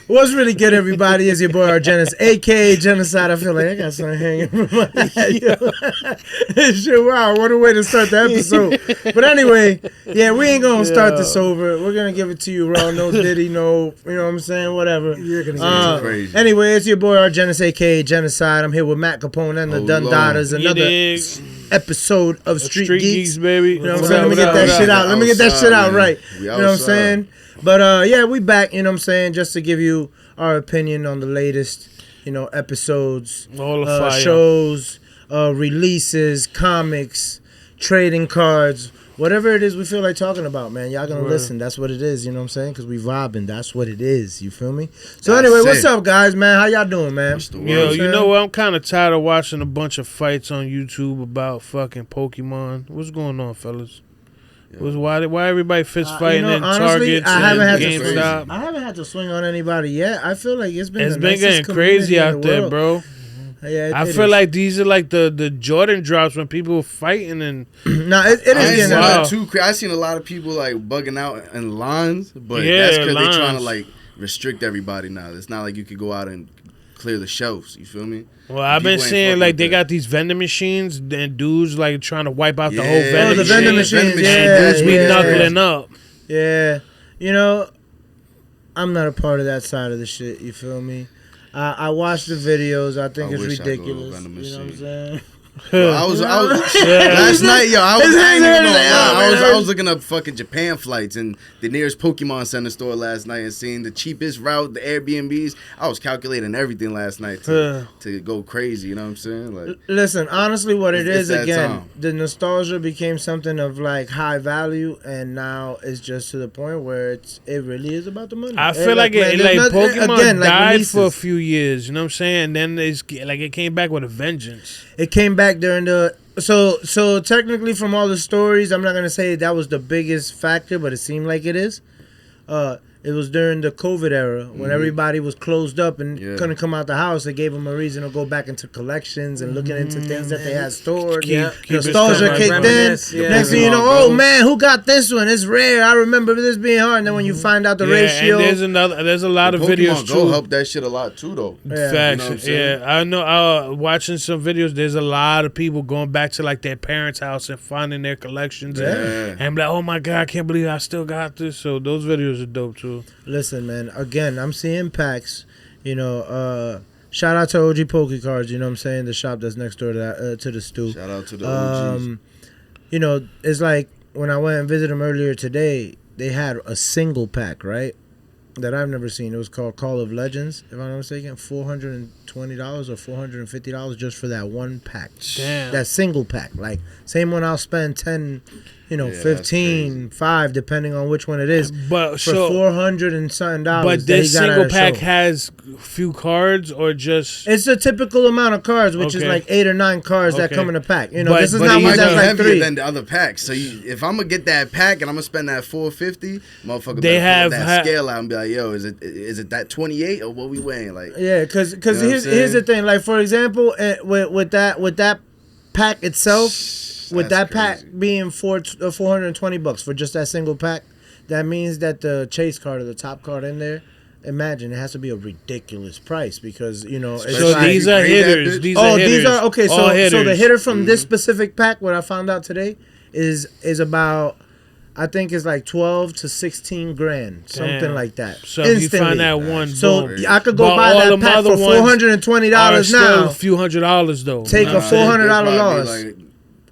What's really good, everybody, is your boy Argenis, a.k.a. Genocide. I feel like I got something hanging from my head. Shit, wow, what a way to start the episode. But anyway, yeah, we ain't going to start this over. We're going to give it to you raw, no Diddy, no, you know what I'm saying, whatever. You're going to get it crazy. Anyway, it's your boy Argenis, a.k.a. Genocide. I'm here with Matt Capone and the Dundadas. Another episode of Street Geeks, baby. You know what I'm saying? Let me get that shit out. Let me get that shit out right. You know what I'm saying? But yeah, we back, you know what I'm saying, just to give you our opinion on the latest, you know, episodes, shows, releases, comics, trading cards, whatever it is we feel like talking about, man. Y'all gonna listen. That's what it is, you know what I'm saying? Because we vibing. That's what it is. You feel me? So anyway, what's up, guys, man? How y'all doing, man? Yo, you know what? I'm kind of tired of watching a bunch of fights on YouTube about fucking Pokemon. What's going on, fellas? Why everybody fist fighting in Targets and GameStop? I haven't had to swing on anybody yet. I feel like it's been getting crazy out there, bro. Yeah, I feel like these are like the Jordan drops when people are fighting and no, it is getting too crazy. I seen a lot of people like bugging out in lines, but that's because they're trying to like restrict everybody now. It's not like you could go out and clear the shelves. You feel me? Well, I've been seeing like they got these vending machines and dudes like trying to wipe out the whole vending machine. Dudes be knuckling up. Yeah, you know, I'm not a part of that side of the shit. You feel me? I watched the videos. I think it's ridiculous. You know what I'm saying? Yo, I was last night. Yo, I was looking up fucking Japan flights and the nearest Pokemon Center store last night and seeing the cheapest route, the Airbnbs. I was calculating everything last night to go crazy. You know what I'm saying? Like, listen, honestly, what it is again, the nostalgia became something of like high value, and now it's just to the point where it really is about the money. I feel like Pokemon died for a few years. You know what I'm saying? And then it came back with a vengeance. It came back during the so technically from all the stories, I'm not gonna say that was the biggest factor, but it seemed like it is. It was during the COVID era when everybody was closed up and couldn't come out the house. It gave them a reason to go back into collections and looking into things that they had stored. Nostalgia kicked in. Next thing you know, oh man, who got this one? It's rare. I remember this being hard. And then when you find out the ratio, and there's a lot of videos too. Go help that shit a lot too, though. Facts. You know I know. Watching some videos, there's a lot of people going back to like their parents' house and finding their collections and be like, oh my god, I can't believe I still got this. So those videos are dope too. Listen, man, again, I'm seeing packs, you know, shout out to OG Poke Cards, you know what I'm saying, the shop that's next door to that, to the stew. Shout out to the OGs. You know, it's like when I went and visited them earlier today, they had a single pack, right, that I've never seen. It was called Call of Legends, if I'm not mistaken, $420 or $450 just for that one pack. Damn. That single pack. Like, same one I'll spend 10, you know, 15, 5, depending on which one it is. But for $400 and something dollars. But this single pack has few cards or just? It's a typical amount of cards, which is like 8 or 9 cards that come in a pack. You know, this is not one that's like 3 than the other packs. So if I'm gonna get that pack and I'm gonna spend that $450, motherfucker, they have that scale out and be like, yo, is it that 28 or what we weighing? Like, yeah, because here's the thing. Like, for example, with that pack itself. With that pack being $420 for just that single pack, that means that the chase card or the top card in there, imagine it has to be a ridiculous price because you know. It's so these are hitters. These are okay. So the hitter from this specific pack, what I found out today, is about. I think it's like 12 to 16 grand, something like that. So if you find that one, so I could go buy that pack for $420 now. Still a few $100s though. Take a $400 loss.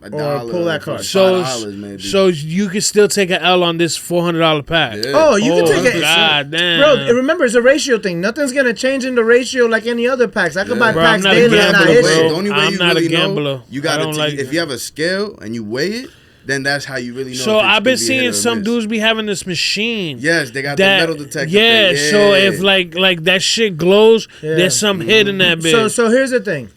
Or pull that card. So you can still take an L on this $400 pack. Yeah. Oh, you can take it. God damn. Bro, remember, it's a ratio thing. Nothing's going to change in the ratio like any other packs. I could buy packs daily and not hit it. The only way you really know, you got to if you have a scale and you weigh it, then that's how you really know. So I've been seeing some dudes be having this machine. Yes, they got the metal detector. Yeah, so if like that shit glows, there's some hit in that bitch. So here's the thing.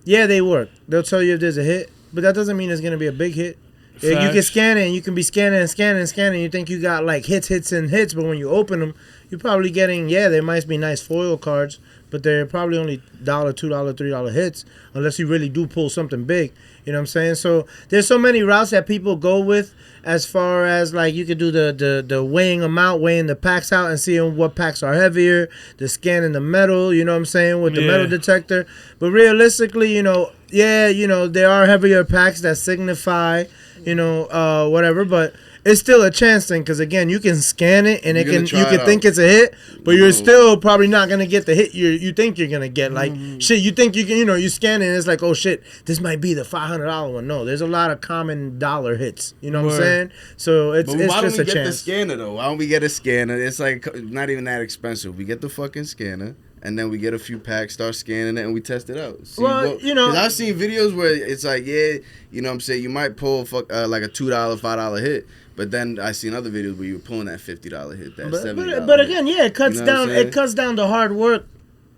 Yeah, they work. They'll tell you if there's a hit. But that doesn't mean it's going to be a big hit. You can scan it and you can be scanning and scanning and scanning. You think you got like hits. But when you open them, you're probably getting, there might be nice foil cards. But but they're probably only $1, $2, $3 hits, unless you really do pull something big. You know what I'm saying? So there's so many routes that people go with, as far as like you could do the weighing them out, weighing the packs out, and seeing what packs are heavier, the scanning the metal. You know what I'm saying, with the metal detector. But realistically, you know, there are heavier packs that signify, whatever, but it's still a chance thing, because again, you can scan it and you can think it's a hit, but you're still probably not gonna get the hit you think you're gonna get. Like shit, you think you can, you scan it and it's like, oh shit, this might be the $500 one. No, there's a lot of common dollar hits. You know what I'm saying? So it's just a chance. Why don't we get the scanner though? Why don't we get a scanner? It's like not even that expensive. We get the fucking scanner. And then we get a few packs, start scanning it, and we test it out. See because I've seen videos where it's like, you know what I'm saying, you might pull like a $2, $5 hit, but then I seen other videos where you were pulling that $50 hit, that $70 But again, it cuts down. It cuts down the hard work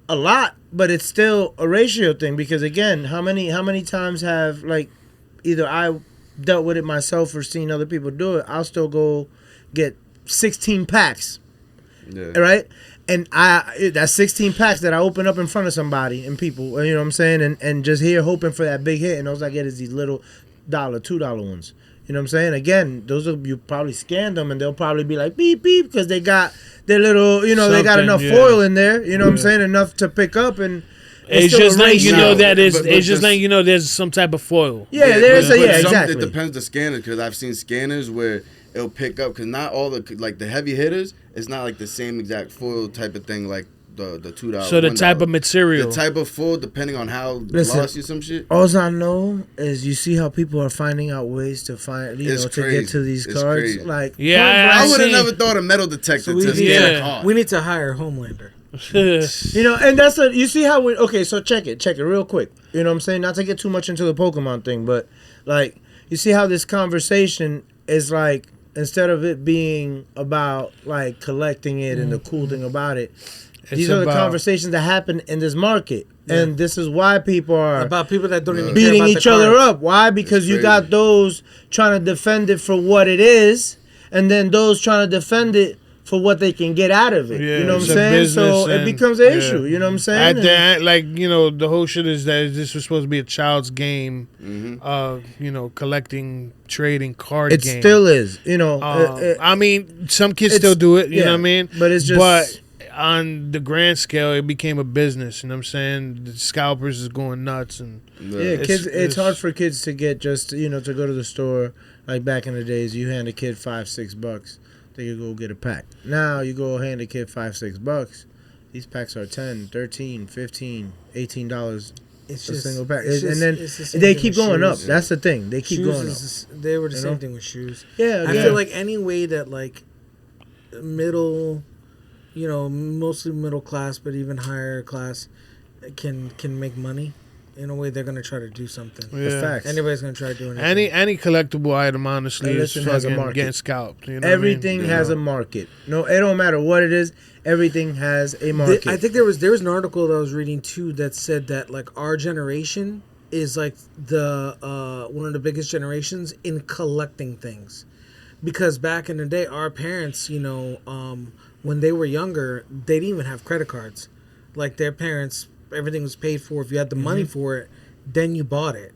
a lot, but it's still a ratio thing, because again, how many times have, like, either I dealt with it myself or seen other people do it? I'll still go get 16 packs, right? And that's 16 packs that I open up in front of somebody and people, you know what I'm saying? And just here hoping for that big hit. And those I get is these little $1, $2 ones. You know what I'm saying? Again, you probably scanned them and they'll probably be like beep, beep, because they got their little, they got enough foil in there. You know what I'm saying? Enough to pick up, and it's just letting you know that it's just letting you know there's some type of foil. Yeah, there's exactly. It depends the scanner, because I've seen scanners where it'll pick up, because not all the heavy hitters, it's not like the same exact foil type of thing like the $2. So the type of material, the type of foil, depending on how glossy some shit. All I know is you see how people are finding out ways to find, to get to these cards. Crazy. Like, I would have never thought a metal detector to scan a card. We need to hire Homelander. And that's you see how so check it real quick. You know what I'm saying? Not to get too much into the Pokemon thing, but like, you see how this conversation is like, instead of it being about like collecting it and the cool thing about it, these are the conversations that happen in this market. And this is why people are about people that don't even beating care about each other up. Why? Because you got those trying to defend it for what it is, and then those trying to defend it for what they can get out of it. You know what I'm saying? So it becomes an issue. You know what I'm saying? At the end, like, the whole shit is that this was supposed to be a child's game of, collecting, trading card game. It still is. I mean, some kids still do it. You know what I mean? But it's just. But on the grand scale, it became a business. You know what I'm saying? The scalpers is going nuts. And kids. It's hard for kids to get just, to go to the store. Like back in the days, you hand a kid $5-6. They could go get a pack. Now you go hand a kid $5-6. These packs are $10, $13, $15, $18. It's a single pack, and then they keep going up. That's the thing. They keep going up. They were the same thing with shoes. Yeah, I feel like any way that like middle, mostly middle class, but even higher class, can make money. In a way, they're gonna try to do something. Yeah. Facts. Anybody's gonna try doing anything. Any collectible item, honestly, is fucking getting scalped. Everything has a market. No, it don't matter what it is. Everything has a market. I think there was an article that I was reading too that said that like our generation is like the one of the biggest generations in collecting things, because back in the day, our parents, when they were younger, they didn't even have credit cards. Like their parents. Everything was paid for. If you had the money for it, then you bought it.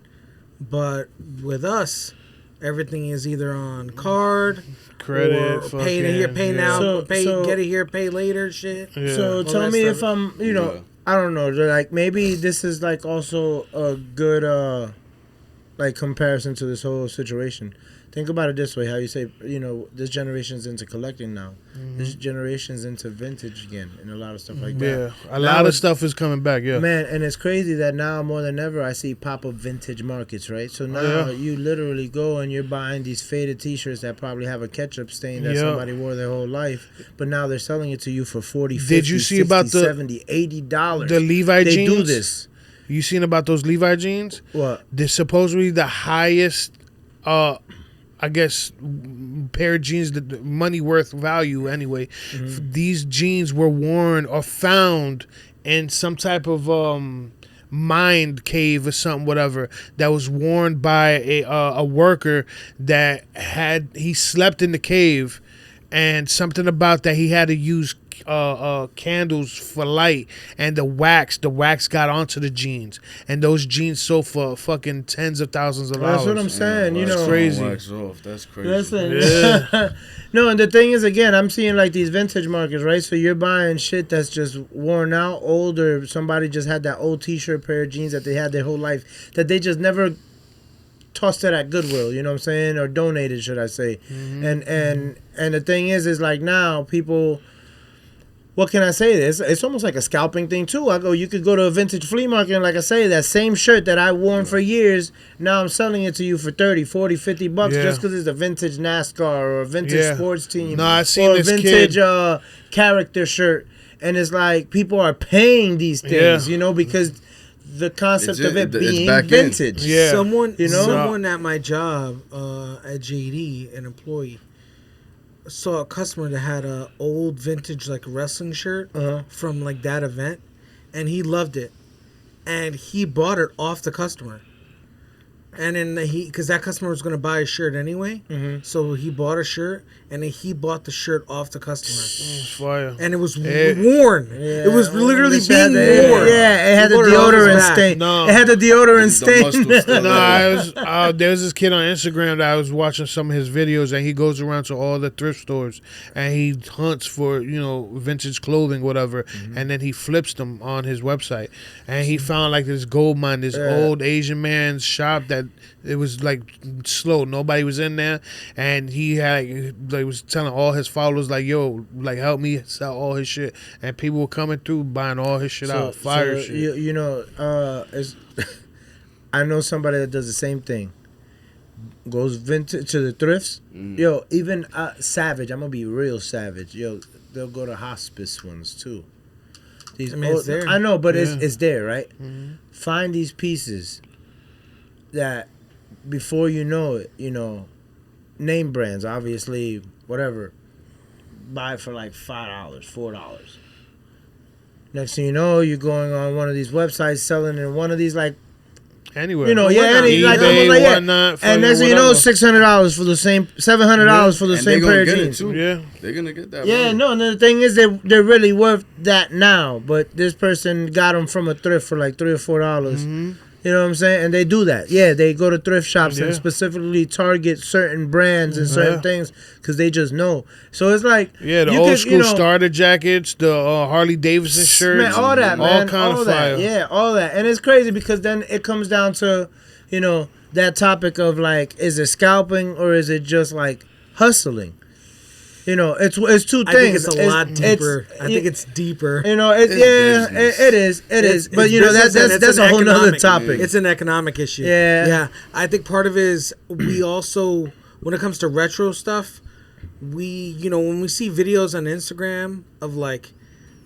But with us, everything is either on card, credit, or pay here, pay now, get it here, pay later, shit. Yeah. So tell me if I'm, I don't know. Like maybe this is like also a good like comparison to this whole situation. Think about it this way: how you say, this generation's into collecting now. This generation's into vintage again, and a lot of stuff like that. Yeah, a lot of stuff is coming back. Yeah, man, and it's crazy that now more than ever I see pop-up vintage markets, right? So now you literally go and you're buying these faded T-shirts that probably have a ketchup stain that somebody wore their whole life, but now they're selling it to you for $40, $50, Did you see $60, about the $70, $80? The Levi jeans. They do this. You seen about those Levi jeans? What? They're supposedly the highest. I guess pair of jeans, the money worth value anyway. These jeans were worn or found in some type of mind cave or something, whatever, that was worn by a worker that he slept in the cave, and something about that he had to use candles for light, and the wax got onto the jeans, and those jeans sold for fucking tens of thousands of dollars. That's what I'm saying. You know, crazy. Wax off. That's crazy. Listen, Yeah. no, and the thing is, again, I'm seeing like these vintage markets, right? So you're buying shit that's just worn out, old, or somebody just had that old T-shirt, pair of jeans that they had their whole life that they just never tossed it at Goodwill. You know what I'm saying, or donated, should I say? And the thing is like now people. What can I say? It's almost like a scalping thing too. You could go to a vintage flea market and like I say, that same shirt that I worn for years, now I'm selling it to you for 30, 40, 50 bucks just because it's a vintage NASCAR or a vintage sports team. No, I seen or this a vintage kid. Character shirt. And it's like people are paying these things, you know, because the concept of it being vintage. Yeah. Someone, you know? someone at my job at JD, an employee, saw a customer that had a old vintage like wrestling shirt from like that event, and he loved it, and he bought it off the customer. And then because that customer was going to buy a shirt anyway, so he bought a shirt, and then he bought the shirt off the customer. Fire. And it was worn. Yeah, it was literally being worn. worn. Yeah, it had the He wore it off his deodorant back. stain. No. It had the deodorant stain. No, there was this kid on Instagram that I was watching some of his videos, and he goes around to all the thrift stores and he hunts for vintage clothing, whatever, and then he flips them on his website. And he found like this gold mine, this old Asian man's shop that it was like slow, nobody was in there, and he had like was telling all his followers like, "Yo, like help me sell all his shit," and people were coming through buying all his shit out, fire shit. You know, I know somebody that does the same thing. Goes vintage to the thrifts. Yo, even savage. I'm gonna be real savage. Yo, they'll go to hospice ones too. It's there. I know, but it's there, right? Find these pieces that before you know it, name brands, obviously, whatever, buy for like $5, $4. Next thing you know, you're going on one of these websites selling in one of these like Anywhere, eBay, whatnot, and next thing you know, $600 for the same, $700 for the same pair of jeans. They're gonna get that. Yeah, no, and the thing is, they're really worth that now. But this person got them from a thrift for like $3 or $4. You know what I'm saying? And they do that. Yeah, they go to thrift shops and specifically target certain brands and certain things because they just know. So it's like the old school starter jackets, the Harley Davidson shirts, man, all that, man, all kind of that, fire. yeah, all that. And it's crazy because then it comes down to, that topic of like, is it scalping or is it just like hustling? It's two things. I think it's a lot deeper. I think it's deeper. It is. But that's a whole nother topic. It's an economic issue. Yeah. I think part of it is we also, when it comes to retro stuff, when we see videos on Instagram of like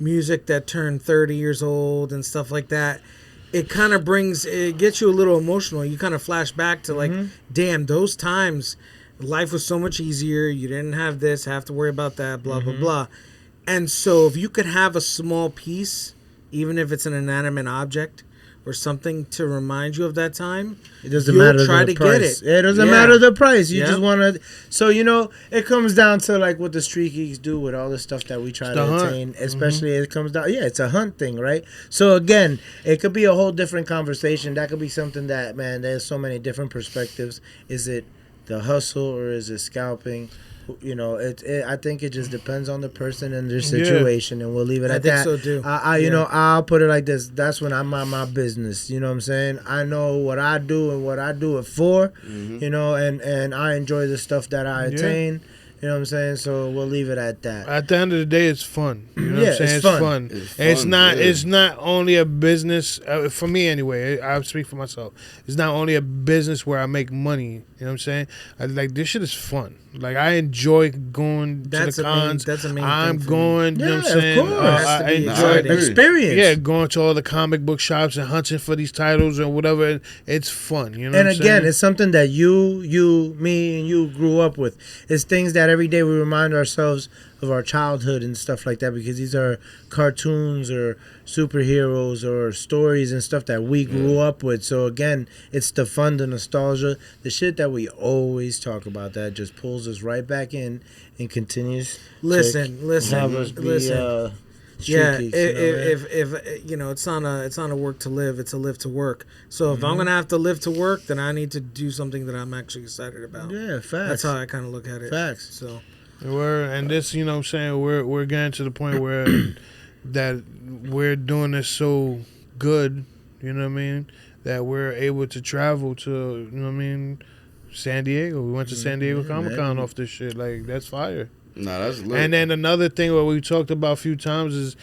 music that turned 30 years old and stuff like that, it kind of gets you a little emotional. You kind of flash back to like, damn, those times. Life was so much easier. You didn't have this, have to worry about that, blah, blah, blah. And so if you could have a small piece, even if it's an inanimate object or something to remind you of that time, it doesn't matter try the to price. get it. It doesn't matter the price. You just want to. So, it comes down to like what the street geeks do with all the stuff that we try to attain. Especially it comes down. Yeah, it's a hunt thing, right? So again, it could be a whole different conversation. That could be something that, man, there's so many different perspectives. Is it the hustle or is it scalping? I think it just depends on the person and their situation, and we'll leave it at that. I think so too. I'll put it like this. That's when I'm on my business. You know what I'm saying? I know what I do and what I do it for. And I enjoy the stuff that I attain. You know what I'm saying? So we'll leave it at that. At the end of the day, it's fun. You know what I'm saying? It's fun. It's not only a business, for me anyway, I'll speak for myself. It's not only a business where I make money. You know what I'm saying? This shit is fun. Like, I enjoy going to the cons. That's a main I'm thing going, you know what I'm saying? Of course. I enjoy the experience. Yeah, going to all the comic book shops and hunting for these titles and whatever. It's fun. You know and what I'm again, saying? it's something that you, me, and you grew up with. It's things that that every day we remind ourselves of our childhood and stuff like that, because these are cartoons or superheroes or stories and stuff that we grew up with. So again, it's the fun, the nostalgia, the shit that we always talk about that just pulls us right back in and continues. Listen. Have us be, street Yeah, geeks, if you know, it's not a work to live, it's a live to work. So if I'm gonna have to live to work, then I need to do something that I'm actually excited about. Yeah, facts. That's how I kind of look at it. Facts. So This, you know what I'm saying, we're getting to the point where that we're doing this so good, you know what I mean, that we're able to travel to, you know what I mean, San Diego. We went to San Diego Comic-Con off this shit. Like, that's fire. Nah, that's lit. And then another thing what we talked about a few times is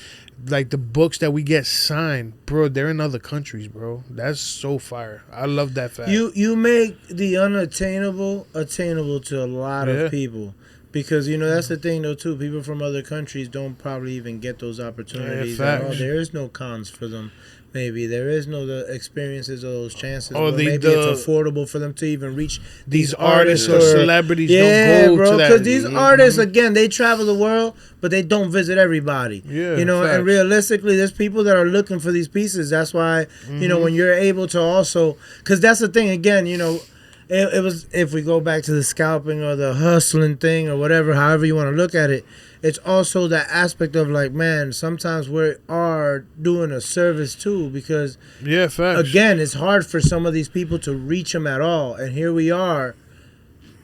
like the books that we get signed, bro. They're in other countries, bro. That's so fire. I love that fact. You make the unattainable attainable to a lot of people, because you know that's the thing though too. People from other countries don't probably even get those opportunities at all. There is no cons for them. Maybe there is no the experiences or those chances. Or maybe it's affordable for them to even reach these artists or celebrities. Don't go to that. Because these artists, again, they travel the world, but they don't visit everybody. Yeah, you know, and realistically, there's people that are looking for these pieces. That's why you know when you're able to also, because that's the thing. Again, you know, it was, if we go back to the scalping or the hustling thing or whatever, however you want to look at it. It's also that aspect of like, man, sometimes we are doing a service too, because again, it's hard for some of these people to reach them at all, and here we are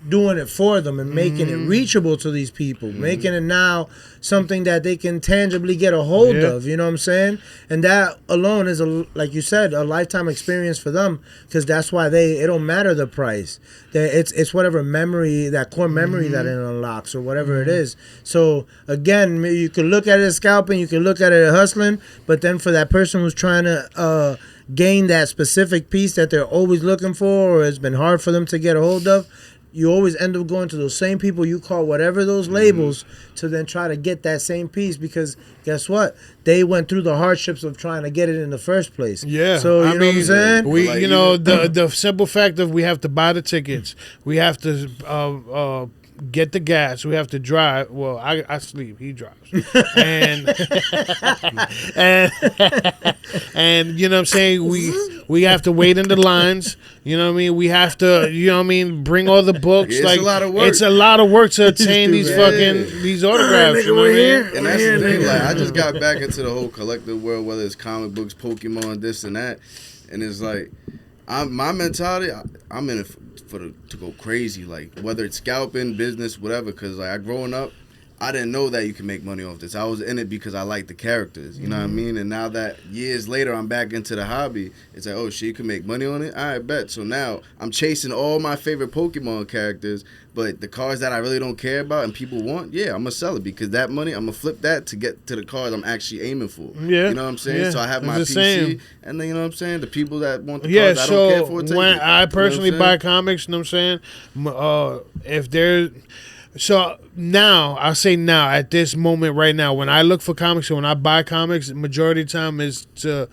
doing it for them and making it reachable to these people, making it now something that they can tangibly get a hold of, you know what I'm saying? And that alone is, like you said, a lifetime experience for them, because that's why it don't matter the price. It's whatever memory, that core memory that it unlocks or whatever it is. So again, you can look at it as scalping, you can look at it as hustling, but then for that person who's trying to gain that specific piece that they're always looking for, or it's been hard for them to get a hold of, you always end up going to those same people you call whatever those labels to then try to get that same piece, because guess what? They went through the hardships of trying to get it in the first place. Yeah. So you know what I'm saying? We, you know, the simple fact of we have to buy the tickets, we have to get the gas, we have to drive. Well, I sleep, he drives, and and you know what I'm saying, we have to wait in the lines. You know what I mean? We have to, you know what I mean, bring all the books. It's like a lot of work. It's a lot of work to obtain these these autographs. You know what I mean? And that's the thing. Like, I just got back into the whole collective world, whether it's comic books, Pokemon, this and that, and it's like, my mentality, I'm in it to go crazy. Like, whether it's scalping, business, whatever. Because like, growing up, I didn't know that you can make money off this. I was in it because I liked the characters. You know what I mean? And now that years later, I'm back into the hobby. It's like, oh shit, you can make money on it? I bet. So now I'm chasing all my favorite Pokemon characters, but the cards that I really don't care about and people want, yeah, I'm gonna sell it, because that money, I'm gonna flip that to get to the cards I'm actually aiming for. Yeah. You know what I'm saying? Yeah. So I have my PC, same. and then, you know what I'm saying, the people that want the cards I don't care for, take when it. I personally You know what I'm buy comics, you know what I'm saying? If there's... So now, I'll say now, at this moment right now, when I look for comics or when I buy comics, the majority of the time is to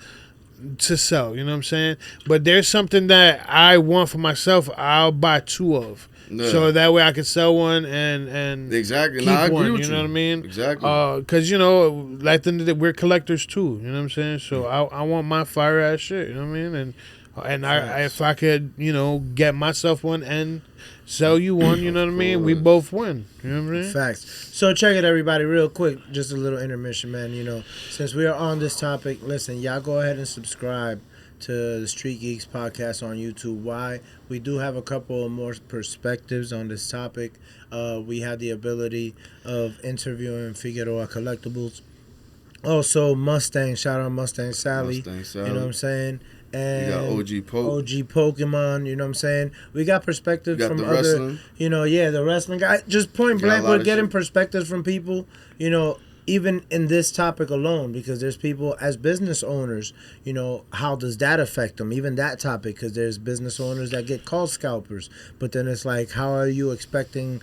sell, you know what I'm saying? But there's something that I want for myself, I'll buy 2 of. Yeah. So that way I can sell one and exactly. keep I one, agree with you know what I mean? Exactly. Because, you know, like we're collectors too, you know what I'm saying? So I want my fire ass shit, you know what I mean? And I if I could, you know, get myself one and sell you one, you know what I mean? We both win. You know what I mean? Facts. So check it, everybody, real quick. Just a little intermission, man. You know, since we are on this topic, listen, y'all go ahead and subscribe to the Street Geeks podcast on YouTube. Why? We do have a couple more perspectives on this topic. We had the ability of interviewing Figueroa Collectibles. Also, Mustang. Shout out Mustang Sally. You know what I'm saying? And you got OG Pokemon, you know what I'm saying? We got perspectives from other, wrestling. You know, the wrestling guy. Just point blank, we're getting perspectives from people, you know, even in this topic alone, because there's people as business owners, you know, how does that affect them? Even that topic, because there's business owners that get called scalpers, but then it's like, how are you expecting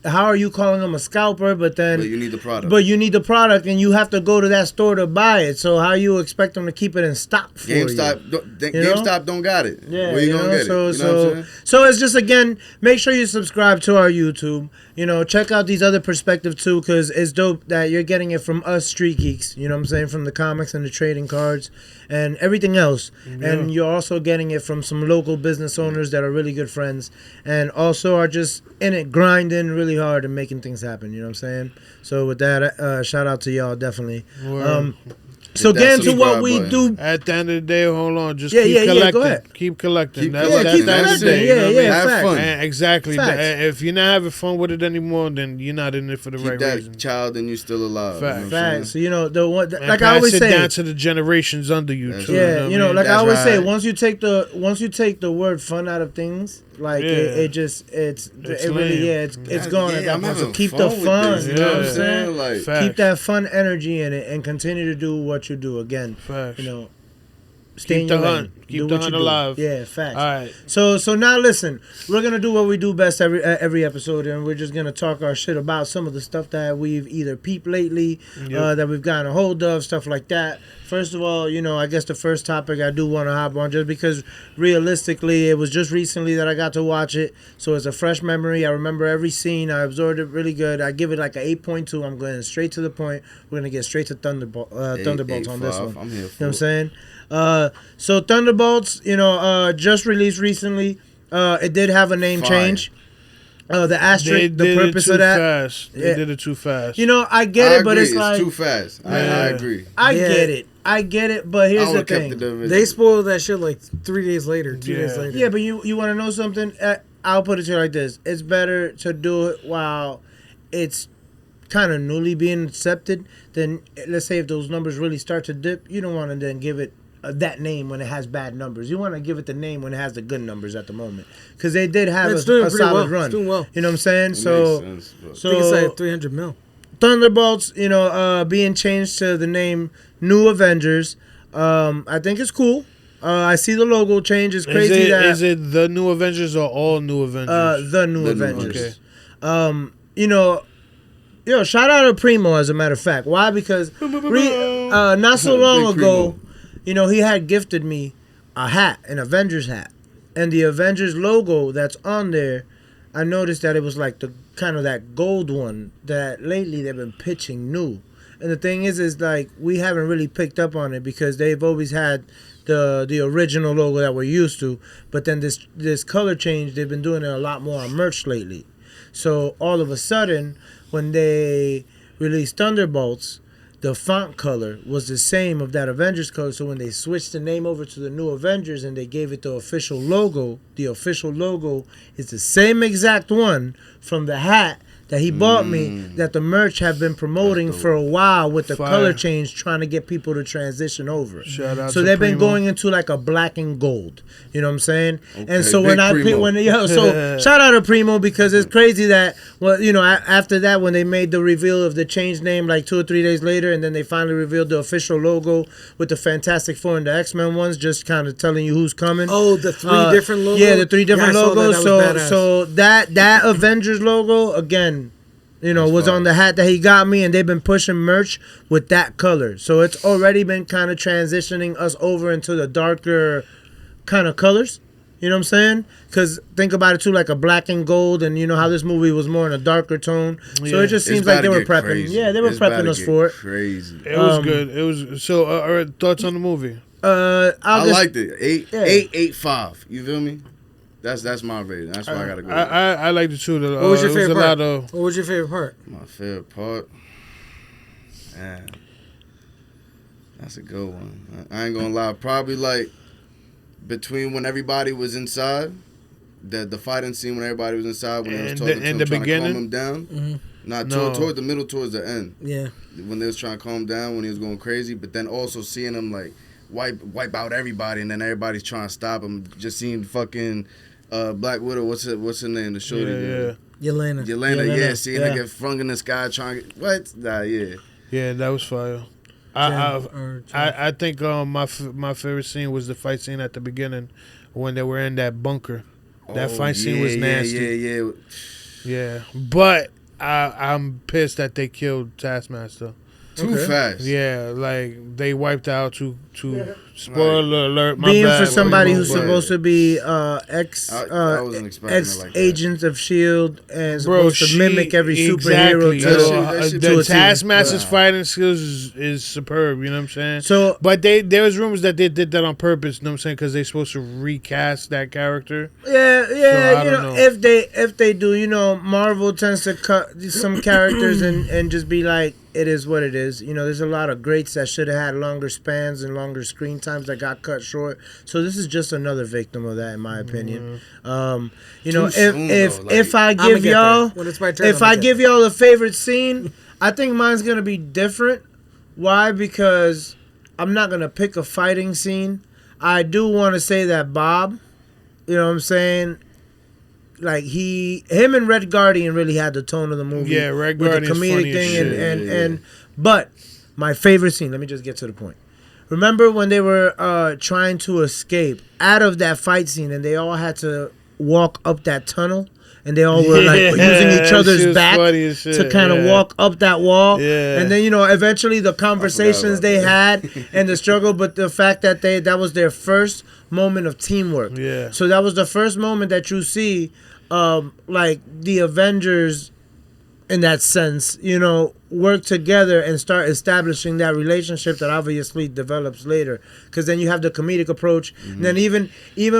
how are you calling them a scalper? But then, But you need the product. But you need the product, and you have to go to that store to buy it. So how you expect them to keep it in stock for GameStop don't got it. Yeah, where you gonna get it? You know what I'm saying? So it's just, again, make sure you subscribe to our YouTube. You know, check out these other perspectives too, because it's dope that you're getting it from us street geeks. You know what I'm saying? From the comics and the trading cards and everything else. Yeah. And you're also getting it from some local business owners that are really good friends and also are just in it grinding really hard and making things happen. You know what I'm saying? So with that, shout out to y'all, definitely. So getting to what we do. At the end of the day, hold on. Just keep collecting. Go ahead. Keep collecting. Keep collecting. Have fun. Exactly. Facts. If you're not having fun with it anymore, then you're not in it for the right reason. Child and you're still alive. Facts. So, you know, the one, and like I always say, down to the generations under you too. Yeah, you know, like I always say, once you take the word fun out of things, like it's gone. So keep the fun. You know what I'm saying? Like, keep that fun energy in it and continue to do what you do. Again, facts. You know, keep the hunt. Keep the hunt alive. Yeah, facts. All right. So now listen, we're gonna do what we do best every episode, and we're just gonna talk our shit about some of the stuff that we've either peeped lately, that we've gotten a hold of, stuff like that. First of all, you know, I guess the first topic I do want to hop on, just because realistically, it was just recently that I got to watch it, so it's a fresh memory. I remember every scene. I absorbed it really good. I give it like an 8.2. I'm going straight to the point. We're gonna get straight to Thunderbolts on this one. I'm here for you know what I'm saying? So Thunderbolts, you know, just released recently. It did have a name change. The asterisk, the purpose of that. Fast. They did it too fast. You know, I get it, but it's like too fast. I agree. I get it, but here's the thing. They spoiled that shit like 3 days later, 2 days later. Yeah, but you want to know something? I'll put it to you like this. It's better to do it while it's kind of newly being accepted than, let's say, if those numbers really start to dip, you don't want to then give it that name when it has bad numbers. You want to give it the name when it has the good numbers at the moment, because they did have a solid run. It's doing well. You know what I'm saying? So I think it's like 300 mil. Thunderbolts, you know, being changed to the name New Avengers. I think it's cool. I see the logo change. It's crazy. Is it the New Avengers or all New Avengers? The New Avengers. Okay. You know, shout out to Primo, as a matter of fact. Why? Because not so long ago, you know, he had gifted me a hat, an Avengers hat. And the Avengers logo that's on there, I noticed that it was like the kind of that gold one that lately they've been pitching new. And the thing is like we haven't really picked up on it because they've always had the original logo that we're used to. But then this color change, they've been doing it a lot more on merch lately. So all of a sudden, when they released Thunderbolts, the font color was the same of that Avengers color. So when they switched the name over to the New Avengers and they gave it the official logo is the same exact one from the hat that he bought me, that the merch have been promoting for a while with the color change, trying to get people to transition over. So they've been going into like a black and gold. You know what I'm saying? Okay, and so shout out to Primo, because it's crazy that, well, you know, after that, when they made the reveal of the change name like 2 or 3 days later, and then they finally revealed the official logo with the Fantastic Four and the X-Men ones, just kind of telling you who's coming. Oh, the 3 different logos? Yeah, the 3 different logos. So that Avengers logo, again, you know, was on the hat that he got me, and they've been pushing merch with that color. So it's already been kind of transitioning us over into the darker kind of colors. You know what I'm saying? Because think about it too, like a black and gold, and you know how this movie was more in a darker tone. Yeah. So it just seems like they were prepping. Crazy. Yeah, they were prepping us for it. Crazy. It was good. It was so. All right, thoughts on the movie? I liked it. 8.5. You feel me? That's my rating. That's why I gotta go. I liked it too. What was your favorite part? What was your favorite part? My favorite part, man, that's a good one. I ain't gonna lie. Probably like between when everybody was inside, the fighting scene when everybody was inside, when they was talking to him, trying to calm him down. Mm-hmm. Not toward the middle, towards the end. Yeah. When they was trying to calm him down, when he was going crazy, but then also seeing him like wipe out everybody, and then everybody's trying to stop him. Just seeing fucking. Black Widow, what's her name? The shorty. Yelena. Yeah, seeing her get flung in the sky, trying to get, what? Nah, yeah. Yeah, that was fire. I think my favorite scene was the fight scene at the beginning when they were in that bunker. That fight scene was nasty. Yeah. Yeah, but I'm pissed that they killed Taskmaster. Too fast. Yeah, like they wiped out too. Spoiler alert. My Being bad. for somebody who's But- supposed to be ex I wasn't expecting it like that. agents of Shield and Bro, supposed to mimic every exactly, superhero. That shit to the a T. Taskmaster's Wow. fighting skills is superb. You know what I'm saying? So But there was rumors that they did that on purpose. You know what I'm saying? Because they're supposed to recast that character. yeah, So, I you don't know, know. if they do, you know, Marvel tends to cut some characters and just be like, it is what it is. You know, there's a lot of greats that should have had longer spans and longer screen times that got cut short. So this is just another victim of that, in my opinion. You know, Too soon, if though, I I'ma give get y'all, there. When it's my turn, if I'ma I get give there. y'all a favorite scene, I think mine's gonna be different. Why? Because I'm not gonna pick a fighting scene. I do want to say that Bob, you know what I'm saying? Like him and Red Guardian really had the tone of the movie. Yeah, Red with the Guardian's comedic funny as thing shit. and but my favorite scene. Let me just get to the point. Remember when they were trying to escape out of that fight scene and they all had to walk up that tunnel and they all were like Yeah, using each that shit other's was back funny as shit, to kind of yeah. walk up that wall. Yeah. And then, you know, eventually the conversations about they that. had and the struggle, but the fact that that was their first moment of teamwork. Yeah. So that was the first moment that you see like the Avengers in that sense, you know, work together and start establishing that relationship that obviously develops later. Because then you have the comedic approach. And then even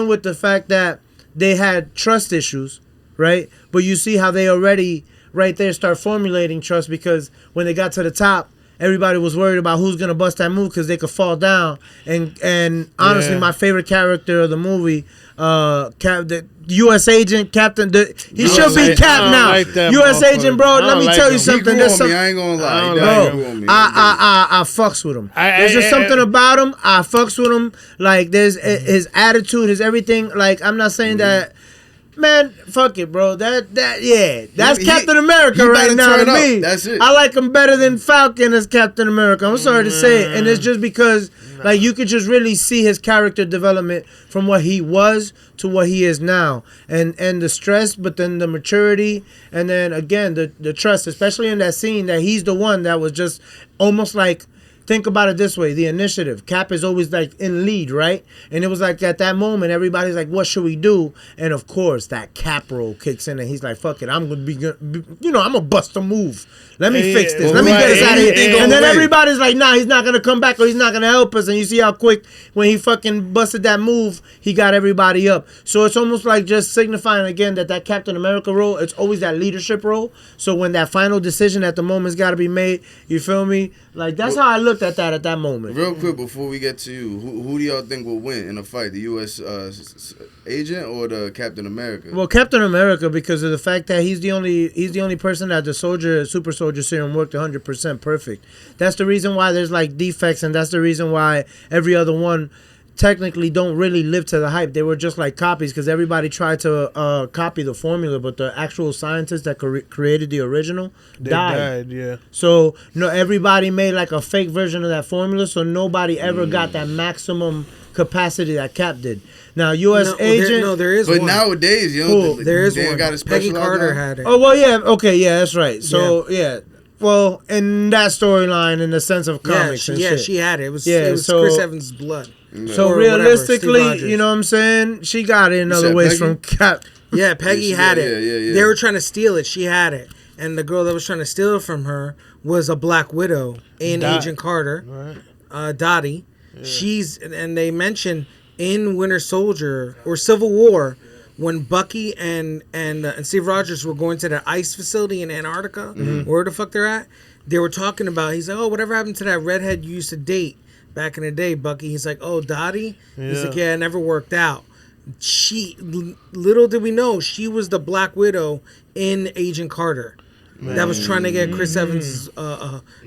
with the fact that they had trust issues, right? But you see how they already right there start formulating trust because when they got to the top, everybody was worried about who's gonna bust that move because they could fall down. And honestly, Yeah. my favorite character of the movie, the U.S. agent Captain. He should be Cap don't now. like that U.S. agent, bro. motherfucker. I Let don't me like tell you him. He something. grew There's on some, me. I ain't gonna lie. I don't He like definitely him. grew on me. I fucks with him. There's just something about him. I fucks with him. Like there's his attitude, his everything. Like I'm not saying that. Man, fuck it, bro. That's He- Captain he America right better now to turn up. me. That's it. I like him better than Falcon as Captain America. I'm sorry to say it, and it's just because like you could just really see his character development from what he was to what he is now, and the stress, but then the maturity, and then again the trust, especially in that scene that he's the one that was just almost like. Think about it this way: the initiative. Cap is always like in lead, right? And it was like at that moment, everybody's like, "What should we do?" And of course, that Cap role kicks in, and he's like, "Fuck it, I'm gonna be, you know, I'm gonna bust a move. Let me fix this. Let me get us out of here." And then everybody's like, "Nah, he's not gonna come back, or he's not gonna help us." And you see how quick when he fucking busted that move, he got everybody up. So it's almost like just signifying again that Captain America role, it's always that leadership role. So when that final decision at the moment's got to be made, you feel me? Like that's how I looked at that moment. Real quick before we get to you, who do y'all think will win in a fight? The U.S. Agent or the Captain America? Well, Captain America, because of the fact that he's the only person that the super soldier serum worked 100% perfect. That's the reason why there's like defects, and that's the reason why every other one technically don't really live to the hype. They were just like copies because everybody tried to copy the formula, but the actual scientists that created the original died. Yeah. So everybody made like a fake version of that formula, so nobody ever got that maximum capacity that Cap did. Now, U.S. agent. there is But one. nowadays, you know, Cool. There is they one. got a Peggy special Carter out now. had it. Oh well, yeah. Okay, yeah, that's right. So yeah. Well, in that storyline, in the sense of comics, she had it. It was so- Chris Evans' blood. So Or realistically, whatever, Steve Rogers. you know what I'm saying? She got it in other said ways Peggy? from Cap. Yeah, Peggy Yeah, had yeah, it. yeah. They were trying to steal it. She had it. And the girl that was trying to steal it from her was a Black Widow in Agent Carter, Dottie. Yeah. And they mentioned in Winter Soldier or Civil War when Bucky and Steve Rogers were going to that ice facility in Antarctica, where the fuck they're at, they were talking about, he's like, oh, whatever happened to that redhead you used to date back in the day, Bucky? He's like, oh, Dottie? He's like, yeah, it never worked out. Little did we know, she was the Black Widow in Agent Carter. That was trying to get Chris Evans'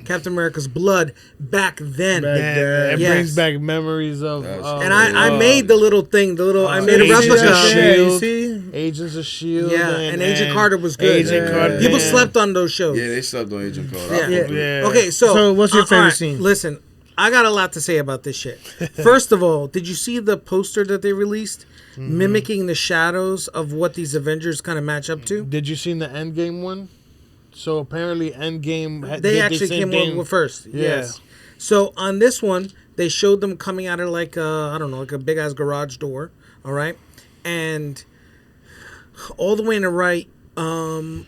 Captain America's blood back then. It Yes. brings back memories of. And I made the little thing, I made a Agents of replica. S.H.I.E.L.D. see? Agents of S.H.I.E.L.D. Yeah, and Agent Carter was good. Agent Carter. People man. slept on those shows. Yeah, they slept on Agent Carter. Yeah. Yeah. Okay, so what's your favorite all right, scene? Listen, I got a lot to say about this shit. First of all, did you see the poster that they released? mimicking the shadows of what these Avengers kind of match up to. Did you see the Endgame one? So apparently Endgame They actually came over first. Yeah. Yes. So on this one, they showed them coming out of like I don't know, like a big ass garage door. All right, and all the way in the right. I'm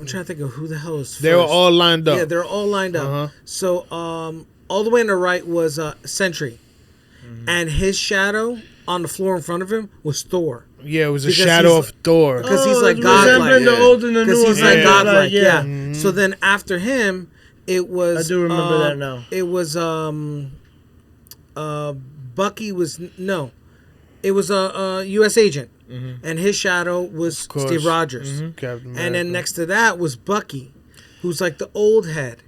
trying to think of who the hell is first. They were all lined up. Yeah, they're all lined up. Uh-huh. So all the way on the right was Sentry, and his shadow on the floor in front of him was Thor. Yeah, it was a Because shadow he's- of Thor. Because he's like resembling godlike. the old and the Because new. he's like Yeah. godlike. Yeah. Mm-hmm. So then after him, it was. I do remember that now. It was Bucky was no, it was a U.S. agent, and his shadow was course. Steve Rogers. Captain And then America. next to that was Bucky, who's like the old head,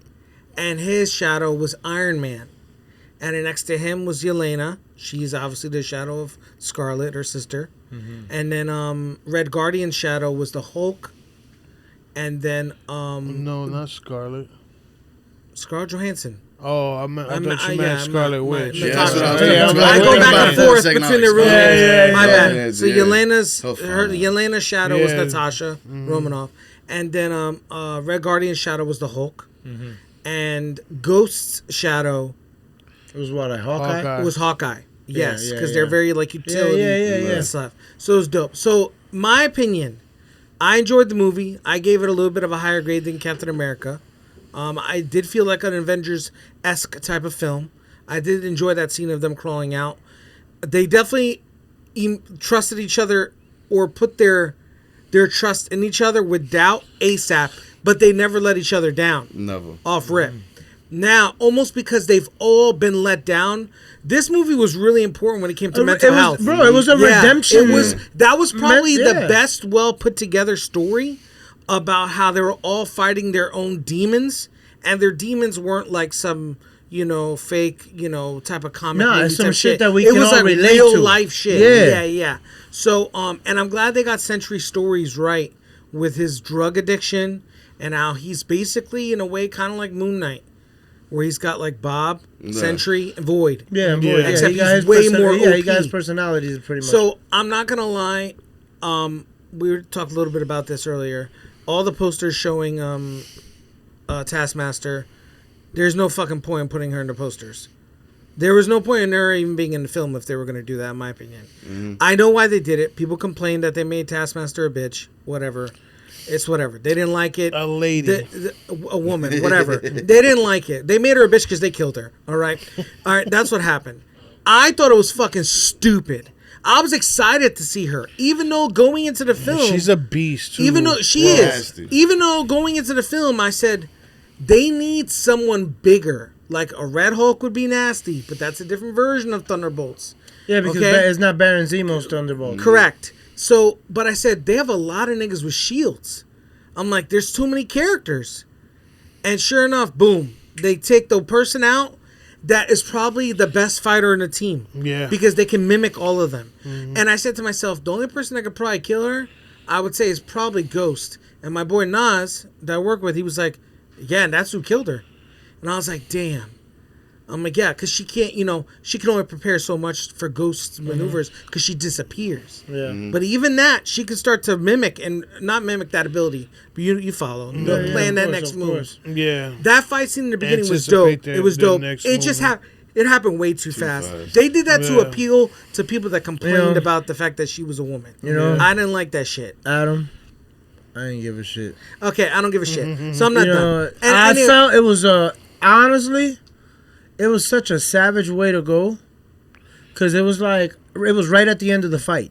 and his shadow was Iron Man. And then next to him was Yelena. She's obviously the shadow of Scarlet, her sister. And then Red Guardian's shadow was the Hulk. And then No, not Scarlet. Scarlett Johansson. Oh, I thought you yeah, meant Scarlet Witch. Yeah, that's what I was Yeah, thinking. I'm I like, go wait a back minute. and For a forth second, I between was the rooms. like, yeah, My yeah. bad. Yeah, So yeah. Yelena's Tough her one. Yelena's shadow was Yeah. Natasha Romanoff, and then Red Guardian's shadow was the Hulk, and Ghost's shadow It was what, a Hawkeye? Hawkeye. was Hawkeye. Yes, yeah, because yeah. they're very like utility yeah. and stuff. So it was dope. So my opinion, I enjoyed the movie. I gave it a little bit of a higher grade than Captain America. I did feel like an Avengers-esque type of film. I did enjoy that scene of them crawling out. They definitely trusted each other or put their trust in each other with doubt ASAP, but they never let each other down Never. off rip. Now, almost because they've all been let down, this movie was really important when it came to mental health. Bro, it was a redemption. It was that was probably the yeah. best, well put together story about how they were all fighting their own demons, and their demons weren't like some fake type of comic. Nah, movie it's some type shit that we it can was all like relate real to. life shit. Yeah. So and I'm glad they got Sentry stories right with his drug addiction and how he's basically in a way kind of like Moon Knight, where he's got like Bob, Sentry, and Void. Yeah, boy, Yeah. Except he got he's his way more Yeah, he OP. got his personality pretty much. So I'm not gonna lie, we were talking a little bit about this earlier. All the posters showing Taskmaster, there's no fucking point in putting her in the posters. There was no point in her even being in the film if they were gonna do that, in my opinion. I know why they did it. People complained that they made Taskmaster a bitch. Whatever. It's whatever. They didn't like it. A lady. A woman, whatever. They didn't like it. They made her a bitch because they killed her. All right? All right, that's what happened. I thought it was fucking stupid. I was excited to see her, even though going into the film... She's a beast, too. Even though she Well, is. nasty. Even though going into the film, I said, they need someone bigger. Like a Red Hulk would be nasty, but that's a different version of Thunderbolts. yeah, because okay. it's not Baron Zemo's Thunderbolt. Correct. So, but I said, they have a lot of niggas with shields. I'm like, there's too many characters. And sure enough, boom. They take the person out that is probably the best fighter in the team. Yeah. Because they can mimic all of them. And I said to myself, the only person that could probably kill her, I would say, is probably Ghost. And my boy Nas, that I work with, he was like, yeah, and that's who killed her. And I was like, damn. I'm like, yeah, because she can't, she can only prepare so much for Ghost's maneuvers because she disappears. Yeah. But even that, she could start to mimic, and not mimic that ability, but you follow. Plan that of next course, of move. course. Yeah. That fight scene in the beginning was Anticipate dope. It was the dope. next It just movement. it happened way too fast. fast. They did that to Yeah. appeal to people that complained Yeah. about the fact that she was a woman. I I didn't like that shit. Adam, I ain't give a shit. Okay, I don't give a shit. So I'm not done. I And felt it was honestly, it was such a savage way to go, because it was right at the end of the fight.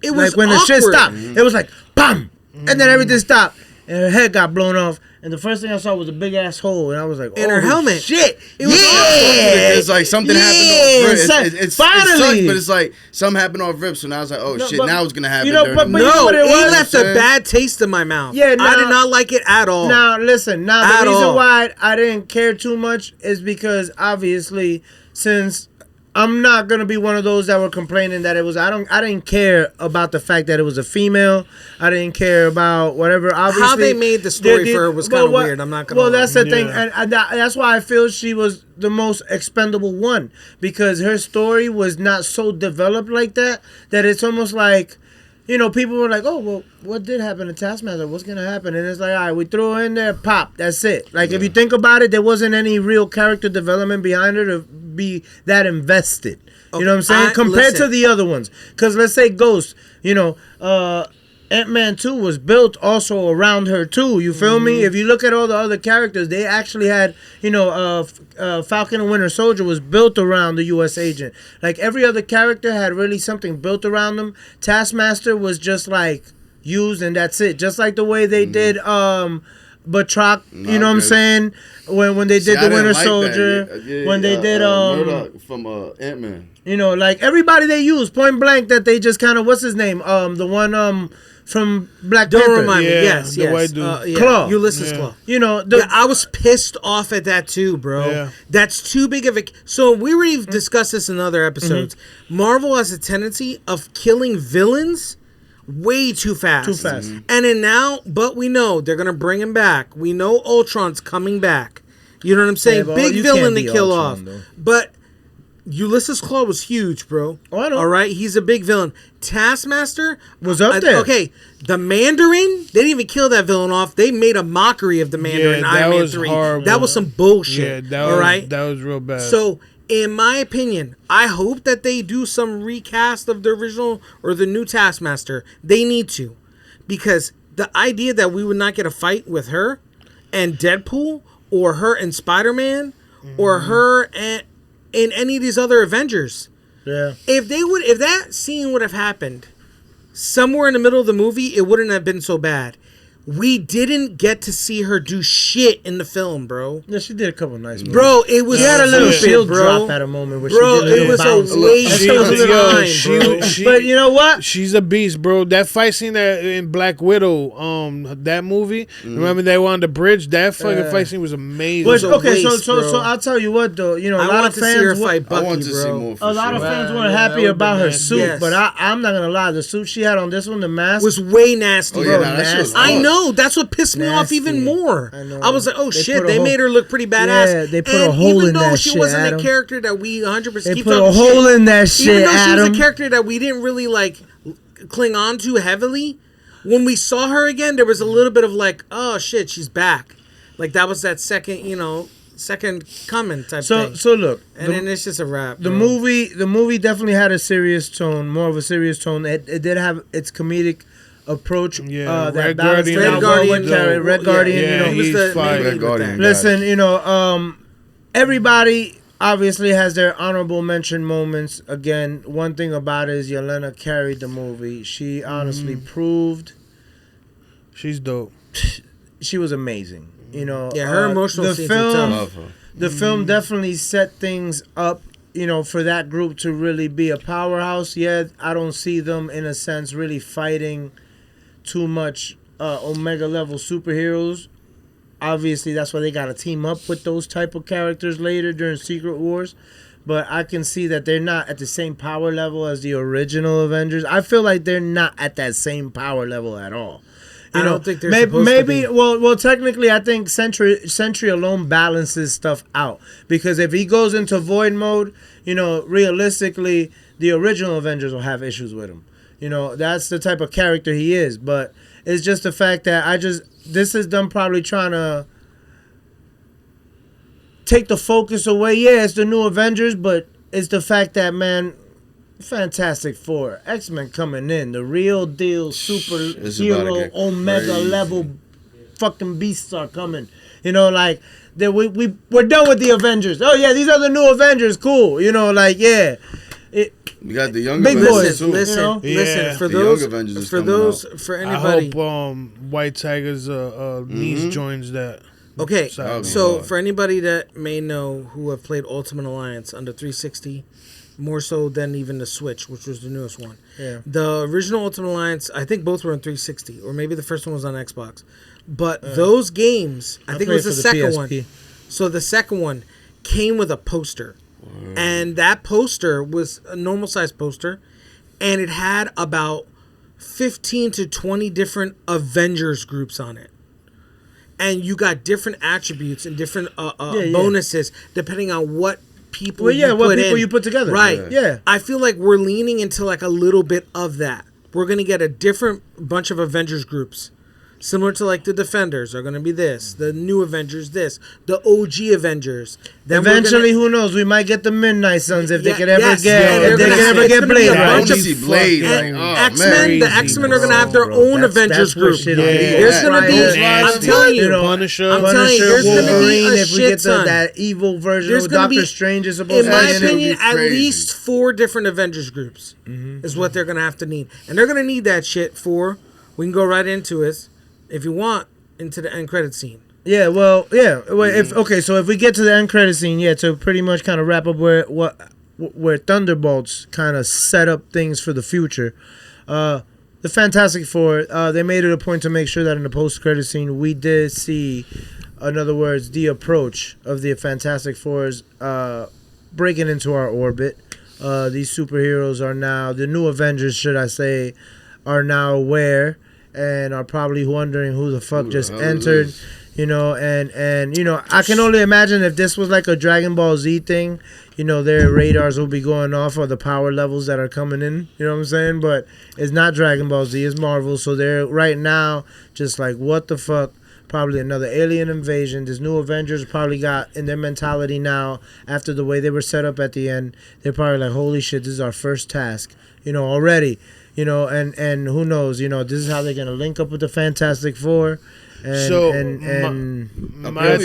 it was Like when the shit awkward. stopped, it was like bam, and then everything stopped, and her head got blown off, and the first thing I saw was a big ass hole, and I was like, In her "Oh, helmet. shit!" It was It's like something happened off rip. son, It finally. sucked, but it's like something happened off rip. So now it's like, oh No, shit, but- now it's gonna happen. you know, during but the you movie. know No, what it it was? left a bad taste in my mouth. Yeah, I did nah. not like it at all. Now listen. Now the At reason all. why I didn't care too much is because obviously, since I'm not gonna be one of those that were complaining that it was. I didn't care about the fact that it was a female. I didn't care about whatever. Obviously, how they made the story for her was kind of weird. I'm not gonna. Well, lie. that's the thing, and that's why I feel she was the most expendable one, because her story was not so developed like that. That it's almost like, you know, people were like, "Oh, well, what did happen to Taskmaster? What's gonna happen?" And it's like, all right, we threw her in there, pop, that's it. Like, if you think about it, there wasn't any real character development behind her to be that invested. You know what I'm saying? Compared to the other ones. Because let's say Ghost, you know, Ant-Man 2 was built also around her too. You feel me? If you look at all the other characters, they actually had, you know, Falcon and Winter Soldier was built around the U.S. agent. Like, every other character had really something built around them. Taskmaster was just like used and that's it. Just like the way they did Batroc, you know what I'm saying? When they did the Winter Soldier, when they did Murdoch from Ant-Man. You know, like everybody they used point blank that they just kind of, what's his name? The one from Black Panther. Don't remind me. Yes, the white dude. Claw. Ulysses Claw. You know, I was pissed off at that too, bro. Yeah. That's too big of a. So we already discussed this in other episodes. Marvel has a tendency of killing villains way too fast. Too fast. And then now, but we know they're gonna bring him back. We know Ultron's coming back. You know what I'm saying? Yeah, big you villain can't to be kill Ultron, off. though. But Ulysses Claw was huge, bro. Oh, I know. All right, he's a big villain. Taskmaster Was up there. Okay, the Mandarin, they didn't even kill that villain off. They made a mockery of the Mandarin in that Iron Man was 3. horrible. That was some bullshit. Yeah, all right? that was real bad. So, in my opinion, I hope that they do some recast of the original or the new Taskmaster. They need to. Because the idea that we would not get a fight with her and Deadpool, or her and Spider-Man, or her and in any of these other Avengers. Yeah. If that scene would have happened somewhere in the middle of the movie, it wouldn't have been so bad. We didn't get to see her do shit in the film, bro. Yeah, she did a couple nice movies. Bro, it was She had a little stupid, shield bro. drop at a moment where Bro, she did a it little was bounce. a waste She- of yo, time, bro. But you know what? She's a beast, bro. That fight scene that in Black Widow, that movie. Remember they were on the bridge? That fucking fight scene was amazing. But, was a okay, waste, so bro. I'll tell you what though. You know, a I lot want of to see her fans fight I Bucky, want to see bro. more for a lot of sure. fans Wow, weren't yeah, happy that would've about been her nice. suit, Yes. but I'm not gonna lie. The suit she had on this one, the mask, Was way nasty, Oh, bro. yeah, nah, that shit was nasty. I hard. know. That's what pissed me off Nasty. even more. I know. I was like, oh They shit, put a they hole- made her look pretty badass. Yeah, they put and a hole even in though that she shit, wasn't Adam. a character that we 100% they keep put a talking hole shit, in that shit, even though she Adam. was a character that we didn't really like cling on to heavily, when we saw her again, there was a little bit of like, oh shit, she's back. Like that was that second coming type thing. So look, And then it's just a wrap. the bro. movie definitely had a serious tone, more of a serious tone. It did have its comedic approach. Yeah, that Red balanced Guardian. it out well with Red Red Guardian. yeah, You know, he was he's the fire. main Red lead with Guardian. that. listen, you know, everybody obviously has their honorable mention moments. Again, one thing about it is Yelena carried the movie. She honestly proved She's dope. she was amazing. You know, Yeah, her emotional the scenes were film, tough. Love her. the film definitely set things up, you know, for that group to really be a powerhouse. Yet I don't see them in a sense really fighting too much Omega level superheroes. Obviously, that's why they got to team up with those type of characters later during Secret Wars. But I can see that they're not at the same power level as the original Avengers. I feel like they're not at that same power level at all. I don't think they're maybe, supposed to be. Well, technically, I think Sentry alone balances stuff out, because if he goes into void mode, you know, realistically, the original Avengers will have issues with him. You know, that's the type of character he is. But it's just the fact that this is them probably trying to take the focus away. Yeah, it's the new Avengers, but it's the fact that, man, Fantastic Four, X-Men coming in, the real deal It's about to superhero get Omega crazy. level fucking beasts are coming. You know, like we're done with the Avengers. Oh yeah, these are the new Avengers. Cool. You know, like yeah. We got the younger Big Avengers boys, too. Listen, you know? listen. Yeah. For The those, Young Avengers is for coming those, out. for I anybody. hope White Tiger's niece joins that. Okay, That would be so hard. for anybody that may know who have played Ultimate Alliance under 360, more so than even the Switch, which was the newest one. Yeah. The original Ultimate Alliance, I think both were on 360, or maybe the first one was on Xbox. But those games, I think it was the second one. So the second one came with a poster. And that poster was a normal size poster, and it had about 15 to 20 different Avengers groups on it. And you got different attributes and different bonuses depending on what people what people in. you put together. Right. Yeah. I feel like we're leaning into like a little bit of that. We're going to get a different bunch of Avengers groups. Similar to like the Defenders are going to be this, the new Avengers this, the OG Avengers. Then eventually, who knows? We might get the Midnight Suns if they could ever yes, get yeah, if they could ever get Blade. I want to of- see Blade. and Like, oh, X-Men, man. the X-Men are going to have their own Avengers group. There's going to be, I'm telling you, Punisher, I'm telling you, there's going to be Wolverine. a If we get shit ton. that evil version There's of gonna Doctor be, Strange is supposed in to my be in it. opinion, It'll be at crazy. least 4 different Avengers groups is what they're going to have to need. And they're going to need that shit for, we can go right into it, if you want, into the end credit scene. Yeah, well, yeah. So if we get to the end credit scene, to pretty much kind of wrap up where Thunderbolts kind of set up things for the future. The Fantastic Four, they made it a point to make sure that in the post credit scene we did see, in other words, the approach of the Fantastic Fours breaking into our orbit. These superheroes are now the new Avengers, should I say, are now aware and are probably wondering who the fuck just entered. And I can only imagine if this was like a Dragon Ball Z thing, their radars will be going off of the power levels that are coming in, you know what I'm saying? But it's not Dragon Ball Z, it's Marvel, so they're right now just like, what the fuck? Probably another alien invasion. This new Avengers probably got in their mentality now, after the way they were set up at the end, they're probably like, holy shit, this is our first task, already. And who knows, this is how they're going to link up with the Fantastic Four. My They thing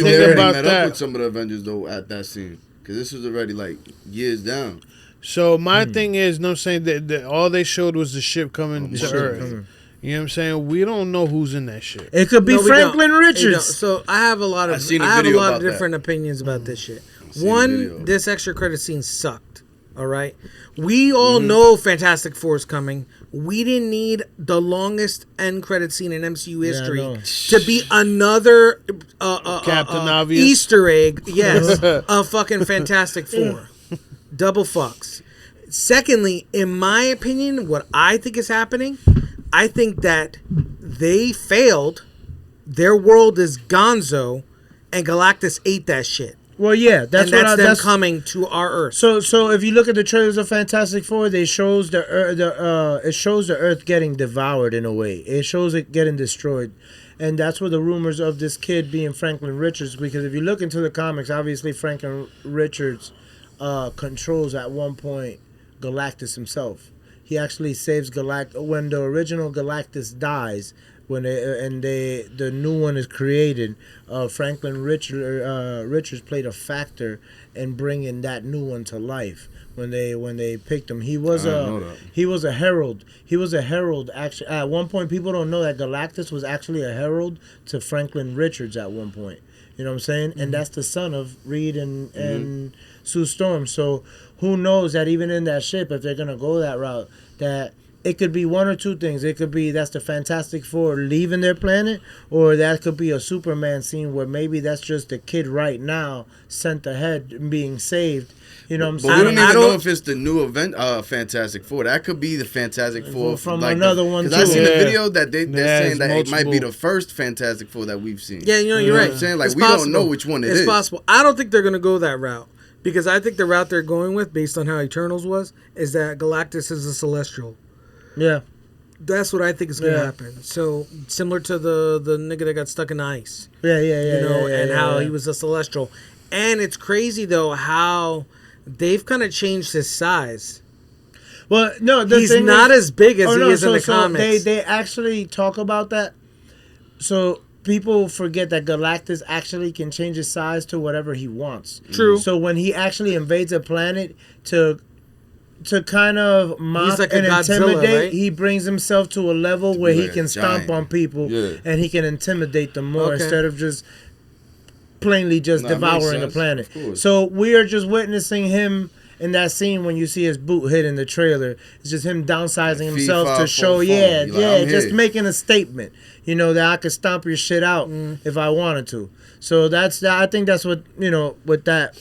already about met up that. with some of the Avengers though at that scene, because this was already like years down. So my thing is, I'm saying that all they showed was the ship coming to Earth. You know what I'm saying? We don't know who's in that shit. It could be No, we Franklin don't. We Richards. don't. So I have a lot of seen a video about different opinions about this shit. One, this extra credit scene sucked. All right, we all know Fantastic Four is coming. We didn't need the longest end credit scene in MCU history to be another Captain Obvious. Easter egg. Yes, a fucking Fantastic Four. Double fucks. Secondly, in my opinion, what I think is happening, I think that they failed. Their world is gonzo, and Galactus ate that shit. Well, yeah, that's them coming to our Earth. So if you look at the trailers of Fantastic Four, it shows the Earth getting devoured in a way. It shows it getting destroyed, and that's where the rumors of this kid being Franklin Richards. Because if you look into the comics, obviously Franklin Richards controls at one point Galactus himself. He actually saves Galactus when the original Galactus dies. When the new one is created, Franklin Richards played a factor in bringing that new one to life. When they picked him, he was a herald. He was a herald. Actually, at one point, people don't know that Galactus was actually a herald to Franklin Richards at one point. You know what I'm saying? Mm-hmm. And that's the son of Reed and Sue Storm. So who knows that even in that ship, if they're gonna go that route, that it could be one or two things. It could be that's the Fantastic Four leaving their planet, or that could be a Superman scene where maybe that's just the kid right now sent ahead and being saved. You know what I'm But saying? we don't even know if it's the new Fantastic Four. That could be the Fantastic Four from like another one too. Because I seen the video that they're saying that multiple. it might be the first Fantastic Four that we've seen. Yeah, you're know right. what I'm saying? Like, It's we don't know which one it is. It's possible. I don't think they're going to go that route. Because I think the route they're going with, based on how Eternals was, is that Galactus is a Celestial. Yeah. That's what I think is going to happen. So, similar to the nigga that got stuck in the ice. Yeah. And how he was a Celestial. And it's crazy, though, how they've kind of changed his size. Well, no, he's not as big as he is in the comics. They actually talk about that. So people forget that Galactus actually can change his size to whatever he wants. True. So when he actually invades a planet to kind of mock like and Godzilla, intimidate, right? he brings himself to a level where he can stomp on people and he can intimidate them more instead of just plainly just devouring the planet. So we are just witnessing him in that scene when you see his boot hit in the trailer. It's just him downsizing himself to show, just making a statement. You know, that I could stomp your shit out if I wanted to. So I think that's what, with that.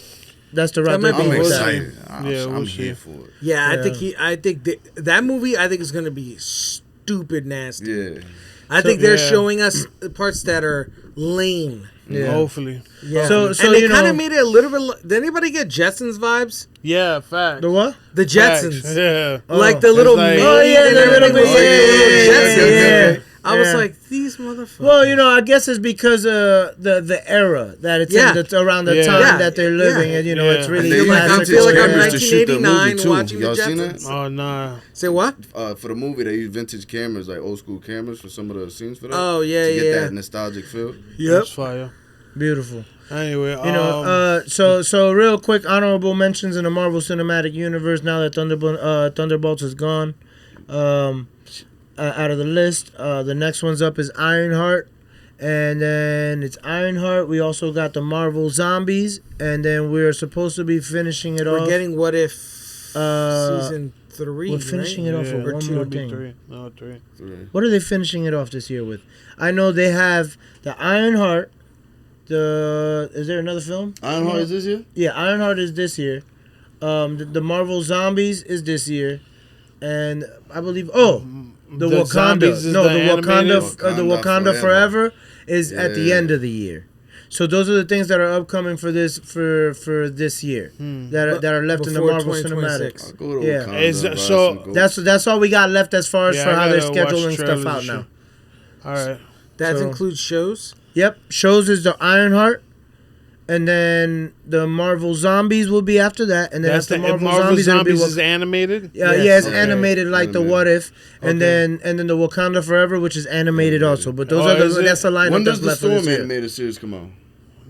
That's the route That might they're be I'm going with that. excited. Yeah, I'm we'll here see. for it. Yeah, Yeah. I think that movie. I think is going to be stupid nasty. Yeah. I think they're yeah. showing us the parts that are lame. Yeah. Hopefully. Yeah. So and they you kind know- of made it a little bit. Did anybody get Jetsons vibes? Yeah, fact. The what? The Jetsons. Facts. Yeah. Like the little like- mini Oh, yeah, and the little everything was like mini- little yeah, Jetsons. yeah. I was Yeah. like, these motherfuckers. Well, you know, I guess it's because the era that it's Yeah. in, around the Yeah. time Yeah. that they're living, Yeah. and you know, Yeah. it's really. And they use like, I vintage feel like I'm cameras to shoot the 1989 movie too. watching the Y'all seen Jetsons. that? Oh, nah. Say what? For the movie, they use vintage cameras, like old school cameras, for some of the scenes for that. Oh, yeah, to get yeah. that nostalgic feel. That's fire. Beautiful. Anyway, You know, so real quick, honorable mentions in the Marvel Cinematic Universe. Now that Thunderbolts is gone, out of the list, the next one's up is Ironheart, and then it's Ironheart. We also got the Marvel Zombies, and then we're supposed to be finishing it We're off. getting What If Uh, season 3. we're finishing it off yeah, with or one two, more or thing. 3. No, 3. What are they finishing it off this year with? I know they have the Ironheart. Is there another film? Ironheart is this year? Yeah, Ironheart is this year. The Marvel Zombies is this year, and I believe the The Wakanda. Zombies is No, the the animated? Wakanda Forever is at the Yeah. end of the year. So those are the things that are upcoming for this year that are left in the Before Marvel 2026. Cinematic. I'll go to Yeah. Wakanda. Is- buy so- some gold. That's all we got left as far as Yeah, for I how they're gotta watch scheduling trailers stuff out and now. shit. All right. That So- includes shows. Yep, shows is the Ironheart, and then the Marvel Zombies will be after that, and then That's after the Marvel, Marvel Zombies, it'll be Zombies is animated? yeah, Yes. yeah, it's Okay. animated like the Animated. What If, and Okay. then the Wakanda Forever, which is animated also. But those Oh, are is it? that's the lineup When that's does the left for this Storm year. animated series come out?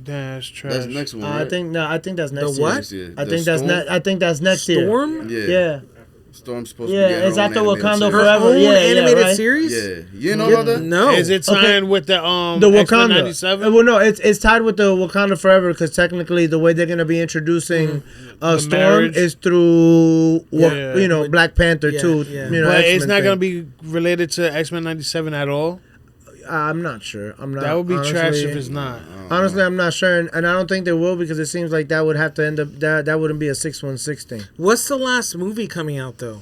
That's trash. That's next one, I right? think that's next The year. what? Next year. I The think that's Storm? I think that's next year. Storm? Yeah. Yeah, Storm's supposed to be yeah, getting it's her own after animated Wakanda series. Her Forever. own Yeah, animated right. series? Yeah. You didn't know about that? No. Is it tied with the The X-Men Wakanda. 97? Well, no, it's tied with the Wakanda Forever because technically the way they're gonna be introducing Storm marriage. is through Yeah. Black Panther Yeah, too. yeah. You know, But it's X-Men not thing. going to be related to X-Men 97 at all? I'm not sure. I'm not. That would be trash honestly. if it's not. Honestly, I'm not sure, and I don't think they will because it seems like that would have to end up that wouldn't be a 616 thing. What's the last movie coming out, though?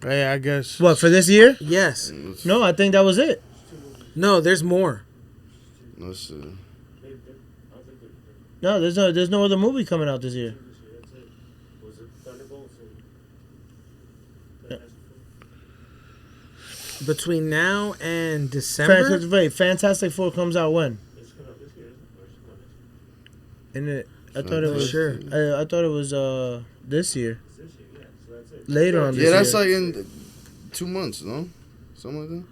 Yeah, I guess. What for this year? Yes. No, I think that was it. No, there's more. Let's see. No, there's no other movie coming out this year. Was it Thunderbolts and Between now and December? Fantastic Four comes out when? it's coming out this year, isn't it? Or is it coming In it, I thought it For was. sure. I thought it was this year. this year? Yeah, so that's it. Later on this Yeah, that's year. like in 2 months, no? Something like that?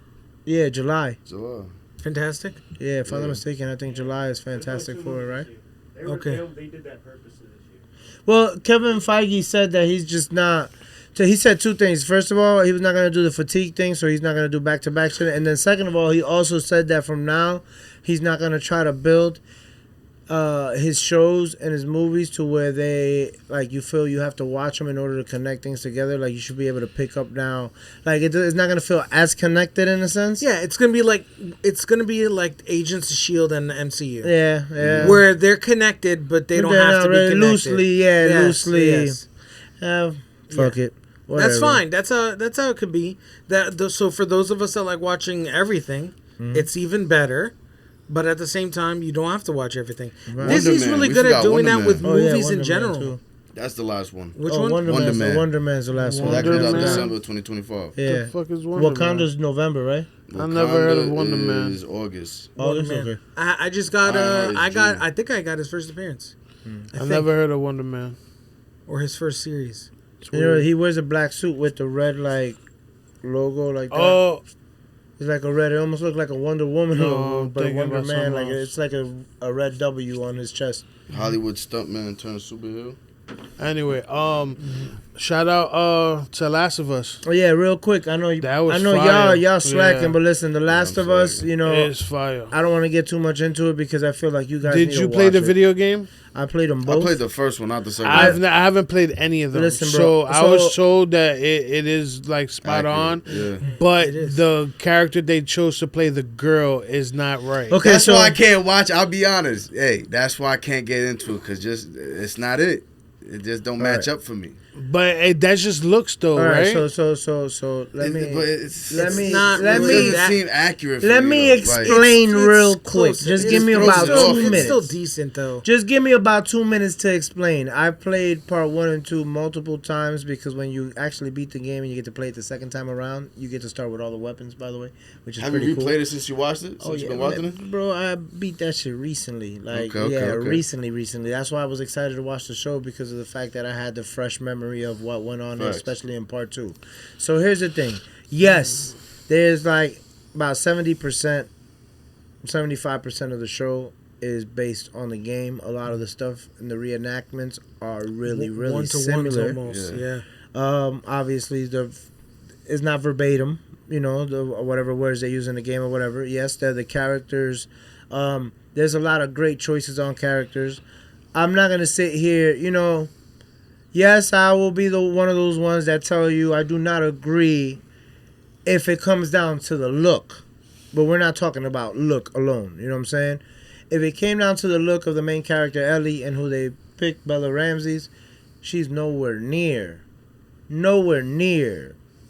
Yeah, July. July. Fantastic. Yeah, if I'm Yeah. not mistaken, I think July is Fantastic Two Four, movies right? this year. They were, Okay. They did that purposely this year. Well, Kevin Feige said that he's just not. So he said two things. First of all, he was not going to do the fatigue thing, so he's not going to do back-to-back shit. And then second of all, he also said that from now, he's not going to try to build his shows and his movies to where they, like, you feel you have to watch them in order to connect things together. Like, you should be able to pick up now. Like, it's not going to feel as connected in a sense. Yeah, it's gonna be like Agents of Shield and the MCU, Yeah. where they're connected, but they don't They're have not to be really connected. loosely, loosely. Yes. Fuck it. Whatever. That's fine. That's how it could be. So for those of us that like watching everything, Mm-hmm. it's even better. But at the same time, you don't have to watch everything. Right. Disney's Wonder Man. really We good at forgot doing Wonder that with Man. movies Wonder in Man, general. too. That's the last one. Which Oh, one? Wonder Wonder Man's Man. Wonder Man's the last one. That comes out Man. December 2025. Yeah. The fuck is Wonder Man? Wakanda's November, right? I never heard of Wonder Man. Is August. Wonder August, Man. okay. I just got June. I think I got his first appearance. I never heard of Wonder Man. Or his first series. You know, he wears a black suit with the red like logo like that. Oh, It's like a red. It almost looks like a Wonder Woman No, logo, I'm but a thinking Wonder about Man. something Like else. it's like a red W on his chest. Hollywood stuntman turned superhero. anyway, shout out to Last of Us. Oh yeah, real quick. I know. That was I know fire. y'all slacking, Yeah. but listen, The Last I'm of Us. slacking. You know, It's fire. I don't want to get too much into it because I feel like you guys. Did need you to play watch the it. video game? I played them I both. played the first one, not the second. I one. haven't played any of them. Listen, so bro. I was So- told that it is like spot on, Yeah. but It is. the character they chose to play the girl is not right. Okay, That's so why I can't watch. I'll be honest. Hey, that's why I can't get into it because just it's not it. It just don't match up for me. But that just looks though, All right, right? so let me It doesn't seem accurate. let me explain real quick. close. Just give me about 2 minutes. It's still decent though. Just give me about 2 minutes to explain. I played part 1 and 2 multiple times because when you actually beat the game and you get to play it the second time around, you get to start with all the weapons, by the way, which is Have pretty you cool. replayed it since you watched it? Since you've been watching it? Bro, I beat that shit recently. Recently. That's why I was excited to watch the show because of the fact that I had the fresh memory of what went on, especially in part 2. So here's the thing. Yes, there's like about 70%, 75% of the show is based on the game. A lot of the stuff in the reenactments are really similar. Almost, yeah. Obviously, it's not verbatim. You know, whatever words they use in the game or whatever. Yes, they're the characters. There's a lot of great choices on characters. I'm not gonna sit here, you know. Yes, I will be one of those ones that tell you I do not agree if it comes down to the look. But we're not talking about look alone. You know what I'm saying? If it came down to the look of the main character, Ellie, and who they picked, Bella Ramsey's, she's nowhere near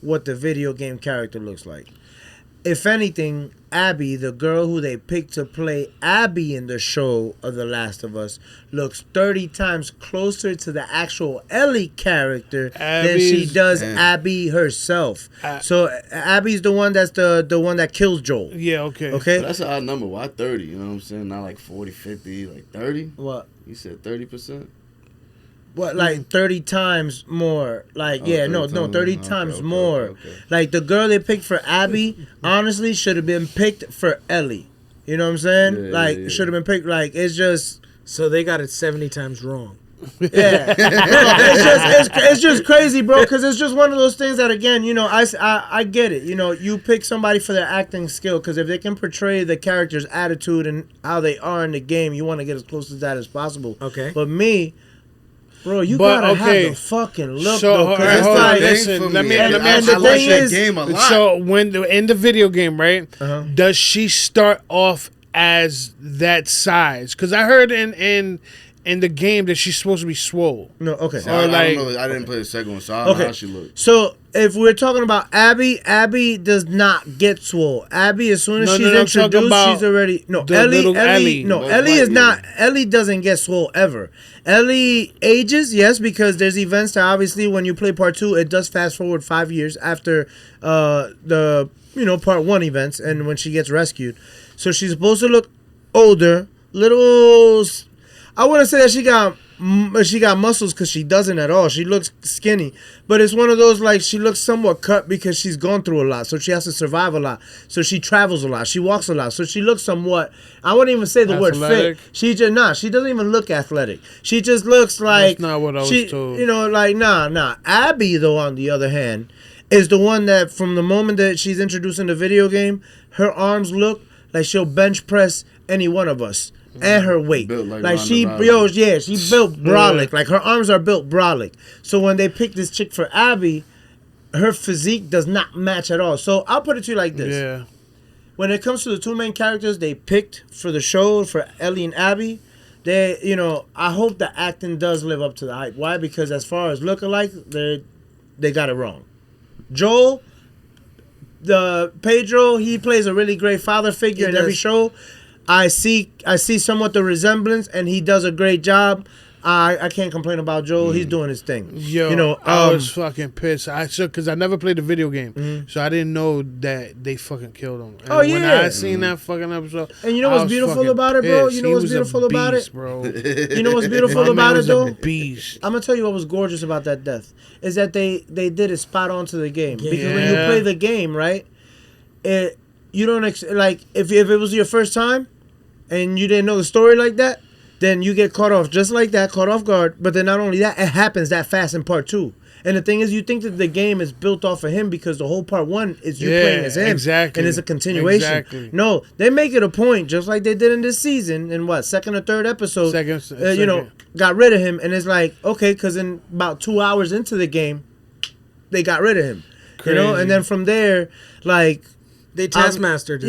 what the video game character looks like. If anything, Abby, the girl who they picked to play Abby in the show of The Last of Us, looks 30 times closer to the actual Ellie character than she does Abby herself. So Abby's the one that's the one that kills Joel. Yeah, okay. Okay? But that's an odd number. Why 30? You know what I'm saying? Not like 40, 50, like 30? What? You said 30%? What, like 30 times more? Like, 30 times more. Okay. Like, the girl they picked for Abby, honestly, should have been picked for Ellie. You know what I'm saying? Yeah. Should have been picked. Like, it's just... So they got it 70 times wrong. Yeah. It's just crazy, bro, because it's just one of those things that, again, you know, I get it. You know, you pick somebody for their acting skill, because if they can portray the character's attitude and how they are in the game, you want to get as close to that as possible. Okay. But me... Bro, you gotta have the fucking look, so, though. Cause hold on, like, listen, let me I ask you a like question. that game a lot. So, in the video game, right, does she start off as that size? Because I heard in the game that she's supposed to be swole. No, okay. So I don't know. I didn't play the second one, so I don't know how she looked. So if we're talking about Abby does not get swole. Abby, as soon as she's introduced, she's already Ellie. No, Ellie is not. Ellie doesn't get swole ever. Ellie ages, yes, because there's events that obviously when you play part 2, it does fast forward 5 years after the part 1 events and when she gets rescued. So she's supposed to look older, little. I wouldn't say that she got muscles because she doesn't at all. She looks skinny. But it's one of those, like, she looks somewhat cut because she's gone through a lot. So she has to survive a lot. So she travels a lot. She walks a lot. So she looks somewhat, I wouldn't even say the word fit. She just, she doesn't even look athletic. She just looks like. That's not what I was told. You know, like, nah. Abby, though, on the other hand, is the one that from the moment that she's introduced in the video game, her arms look like she'll bench press any one of us. And her weight, like she built brolic. Like her arms are built brolic. So when they picked this chick for Abby, her physique does not match at all. So I'll put it to you like this: yeah. When it comes to the two main characters they picked for the show, for Ellie and Abby, they, I hope the acting does live up to the hype. Why? Because as far as look-alike, they got it wrong. Joel, Pedro, he plays a really great father figure in every show. I see somewhat the resemblance, and he does a great job. I can't complain about Joel. He's doing his thing. Yo, I was fucking pissed. Because I never played the video game, so I didn't know that they fucking killed him. And when I seen that fucking episode, and you know what's beautiful about it, bro? You know what's beautiful about it, bro? You know what's beautiful about it, though? Beast. I'm gonna tell you what was gorgeous about that death is that they did it spot on to the game. Because when you play the game, right, you don't like if it was your first time. And you didn't know the story like that, then you get caught off just like that, caught off guard. But then not only that, it happens that fast in part 2. And the thing is, you think that the game is built off of him because the whole part 1 is you playing as him. Exactly. And it's a continuation. Exactly. No, they make it a point, just like they did in this season, in second or third episode, got rid of him. And it's like, okay, because in about 2 hours into the game, they got rid of him. Crazy. And then from there, like... They taskmastered.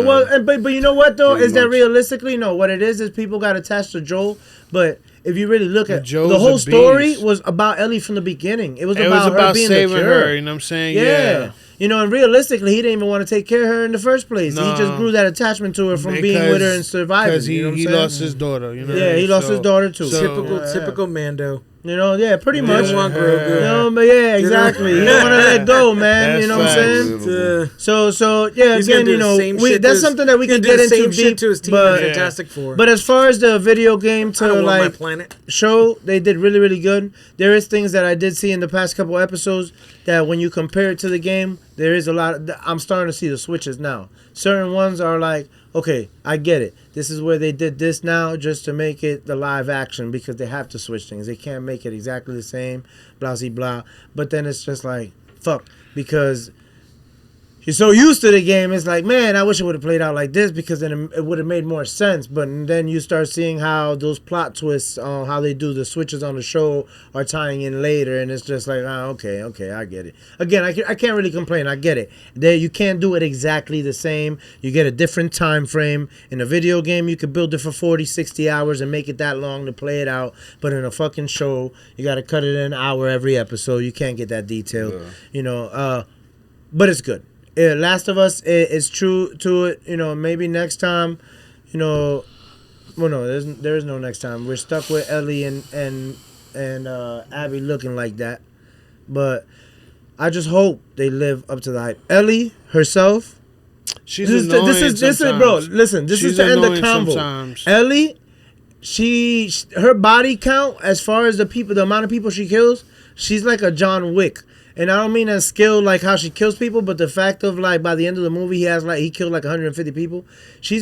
Well, but you know what though is that realistically, no. What it is people got attached to Joel, but if you really look at Joe's the whole a story beast. was about Ellie from the beginning. It was It about was about her being saving the cure. her. You know what I'm saying? Yeah. You know, and realistically, he didn't even want to take care of her in the first place. He just No. grew that attachment to her from being with her and surviving. Because you know what he I'm saying? lost his daughter. You know. Yeah, he lost his daughter too. Typical Mando. You know, yeah, pretty He much. didn't want Grogu. You know, but yeah, exactly. He don't want to let go, man. That's you know what I'm facts. saying? So yeah, He's gonna again, do you the know, same shit that's to his- something that we he's can gonna get do the into same shit deep. to his team But, in Fantastic Four. but as far as the video game I to don't want my like planet. show, they did really, really good. There is things that I did see in the past couple episodes that when you compare it to the game, there is a lot of, I'm starting to see the switches now. Certain ones are like, okay, I get it. This is where they did this now just to make it the live action because they have to switch things. They can't make it exactly the same, blah, blah, blah. But then it's just like, fuck, because you're so used to the game, it's like, man, I wish it would have played out like this because then it would have made more sense. But then you start seeing how those plot twists, how they do the switches on the show are tying in later, and it's just like, okay, I get it. Again, I can't really complain. I get it. You can't do it exactly the same. You get a different time frame. In a video game, you could build it for 40, 60 hours and make it that long to play it out. But in a fucking show, you got to cut it in an hour every episode. You can't get that detailed, you know. But it's good. Last of Us is true to it. You know, maybe next time, you know, well, no, there is no next time. We're stuck with Ellie and Abby looking like that. But I just hope they live up to the hype. Ellie herself. She's This is bro. Listen, this is to end the convo. Sometimes. Ellie, her body count as far as the amount of people she kills, she's like a John Wick. And I don't mean as skill like how she kills people, but the fact of like by the end of the movie he killed like 150 people. She